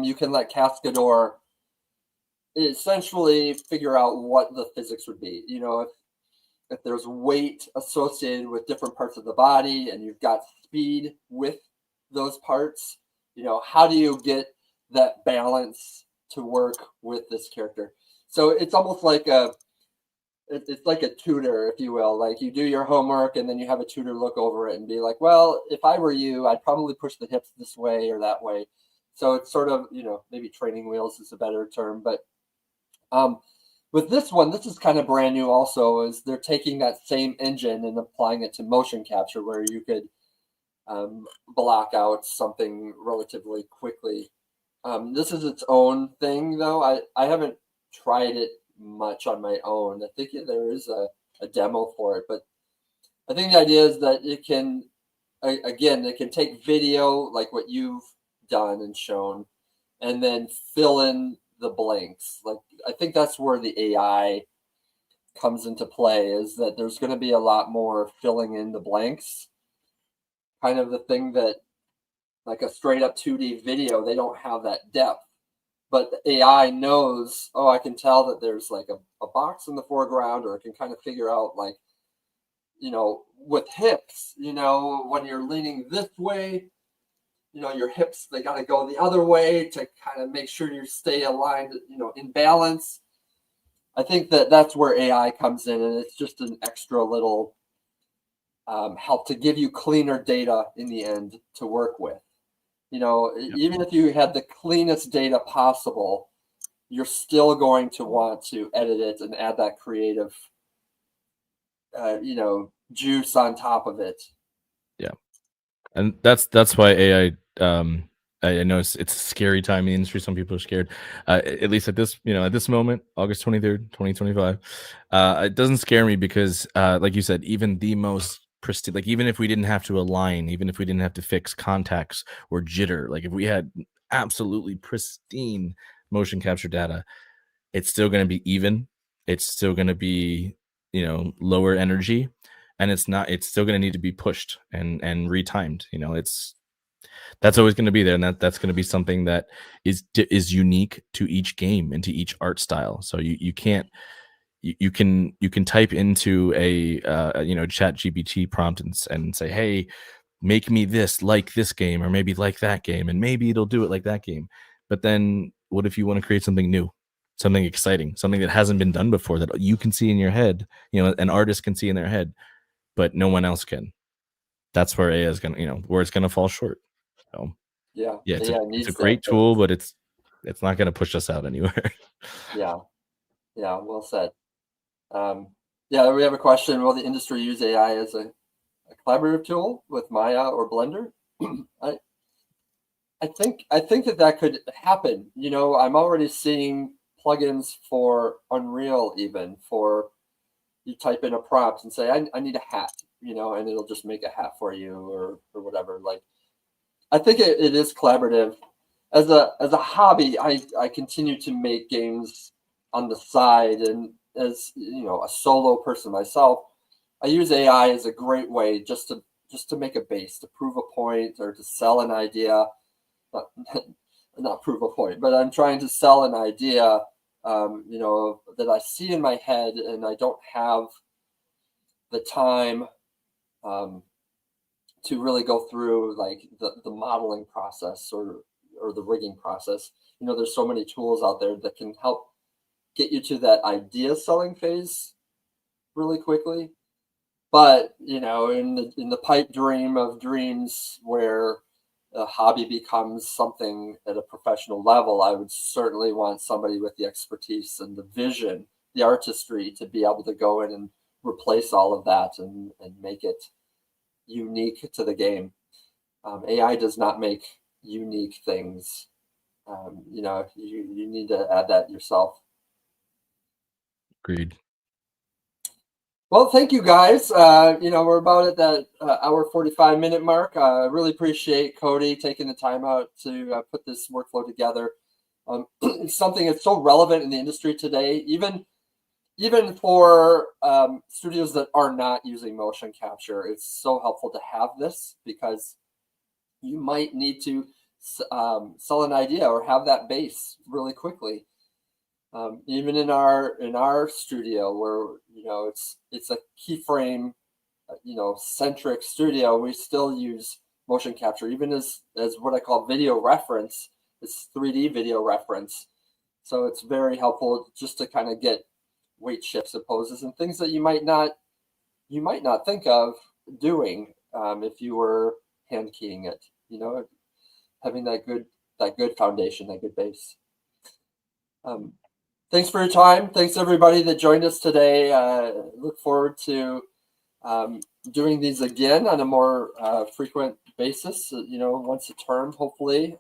you can let Cascador essentially figure out what the physics would be. If there's weight associated with different parts of the body, and you've got speed with those parts, how do you get that balance to work with this character? So it's almost like it's like a tutor, if you will. Like, you do your homework and then you have a tutor look over it and be like, well, if I were you, I'd probably push the hips this way or that way. So it's sort of, maybe training wheels is a better term. But with this one, this is kind of brand new also, is they're taking that same engine and applying it to motion capture, where you could block out something relatively quickly. This is its own thing, though. I haven't tried it much on my own. I think there is a demo for it, but I think the idea is that it can take video like what you've done and shown, and then fill in the blanks. Like, I think that's where the AI comes into play, is that there's going to be a lot more filling in the blanks, kind of the thing that, like, a straight up 2D video, they don't have that depth. But the AI knows, oh, I can tell that there's like a box in the foreground, or it can kind of figure out, like, with hips, when you're leaning this way, your hips, they got to go the other way to kind of make sure you stay aligned, in balance. I think that that's where AI comes in, and it's just an extra little help to give you cleaner data in the end to work with. Yep. Even if you had the cleanest data possible, you're still going to want to edit it and add that creative, juice on top of it. Yeah. And that's why AI. I know it's a scary time in the industry. Some people are scared. At least at this moment, August 23rd, 2025. It doesn't scare me because, like you said, even the most pristine, like even if we didn't have to align, even if we didn't have to fix contacts or jitter, like if we had absolutely pristine motion capture data, it's still going to be even. It's still going to be, lower energy, and it's still going to need to be pushed and retimed. That's always going to be there, and that's going to be something that is unique to each game and to each art style. So you can't you can type into a chat GPT prompt and say, hey, make me this like this game, or maybe like that game, and maybe it'll do it like that game. But then what if you want to create something new, something exciting, something that hasn't been done before, that you can see in your head, an artist can see in their head, but no one else can? That's where AI is gonna, where it's gonna fall short. So Yeah, yeah, AI it's a needs that great tool, base. but it's not gonna push us out anywhere. Yeah, yeah, well said. Um, yeah, we have a question. Will the industry use AI as a collaborative tool with Maya or Blender? I, I think that could happen. I'm already seeing plugins for Unreal, even for, you type in a prompt and say, I need a hat, and it'll just make a hat for you, or whatever. Like, I think it is collaborative. As a hobby, I continue to make games on the side, and as a solo person myself, I use AI as a great way just to make a base, to prove a point, or to sell an idea. Not, not prove a point, but I'm trying to sell an idea, that I see in my head, and I don't have the time um, to really go through, like, the modeling process, or the rigging process. There's so many tools out there that can help get you to that idea selling phase really quickly. But in the pipe dream of dreams, where a hobby becomes something at a professional level, I would certainly want somebody with the expertise and the vision, the artistry, to be able to go in and replace all of that and make it unique to the game. AI does not make unique things. You need to add that yourself. Agreed. Well, thank you guys. We're about at that hour 45-minute mark. I really appreciate Cody taking the time out to put this workflow together. It's something that's so relevant in the industry today, even for studios that are not using motion capture. It's so helpful to have this, because you might need to sell an idea or have that base really quickly. Even in our studio, where it's a keyframe centric studio, we still use motion capture, even as what I call video reference. It's 3D video reference, so it's very helpful just to kind of get weight shifts and poses and things that you might not think of doing if you were hand keying it. Having that good foundation, that good base. Thanks for your time. Thanks everybody that joined us today. Look forward to doing these again on a more frequent basis, once a term, hopefully.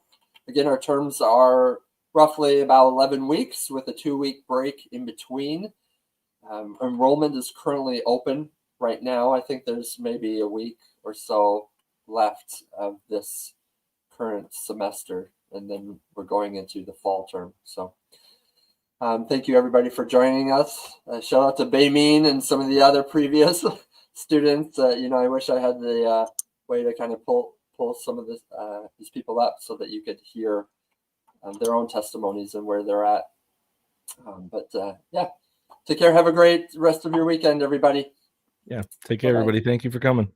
Again, our terms are roughly about 11 weeks with a 2-week break in between. Enrollment is currently open right now. I think there's maybe a week or so left of this current semester, and then we're going into the fall term. So thank you everybody for joining us. Shout out to Baymean and some of the other previous students. I wish I had the way to kind of pull some of these people up so that you could hear their own testimonies and where they're at. Yeah, take care. Have a great rest of your weekend, everybody. Yeah, take care, everybody. Thank you for coming.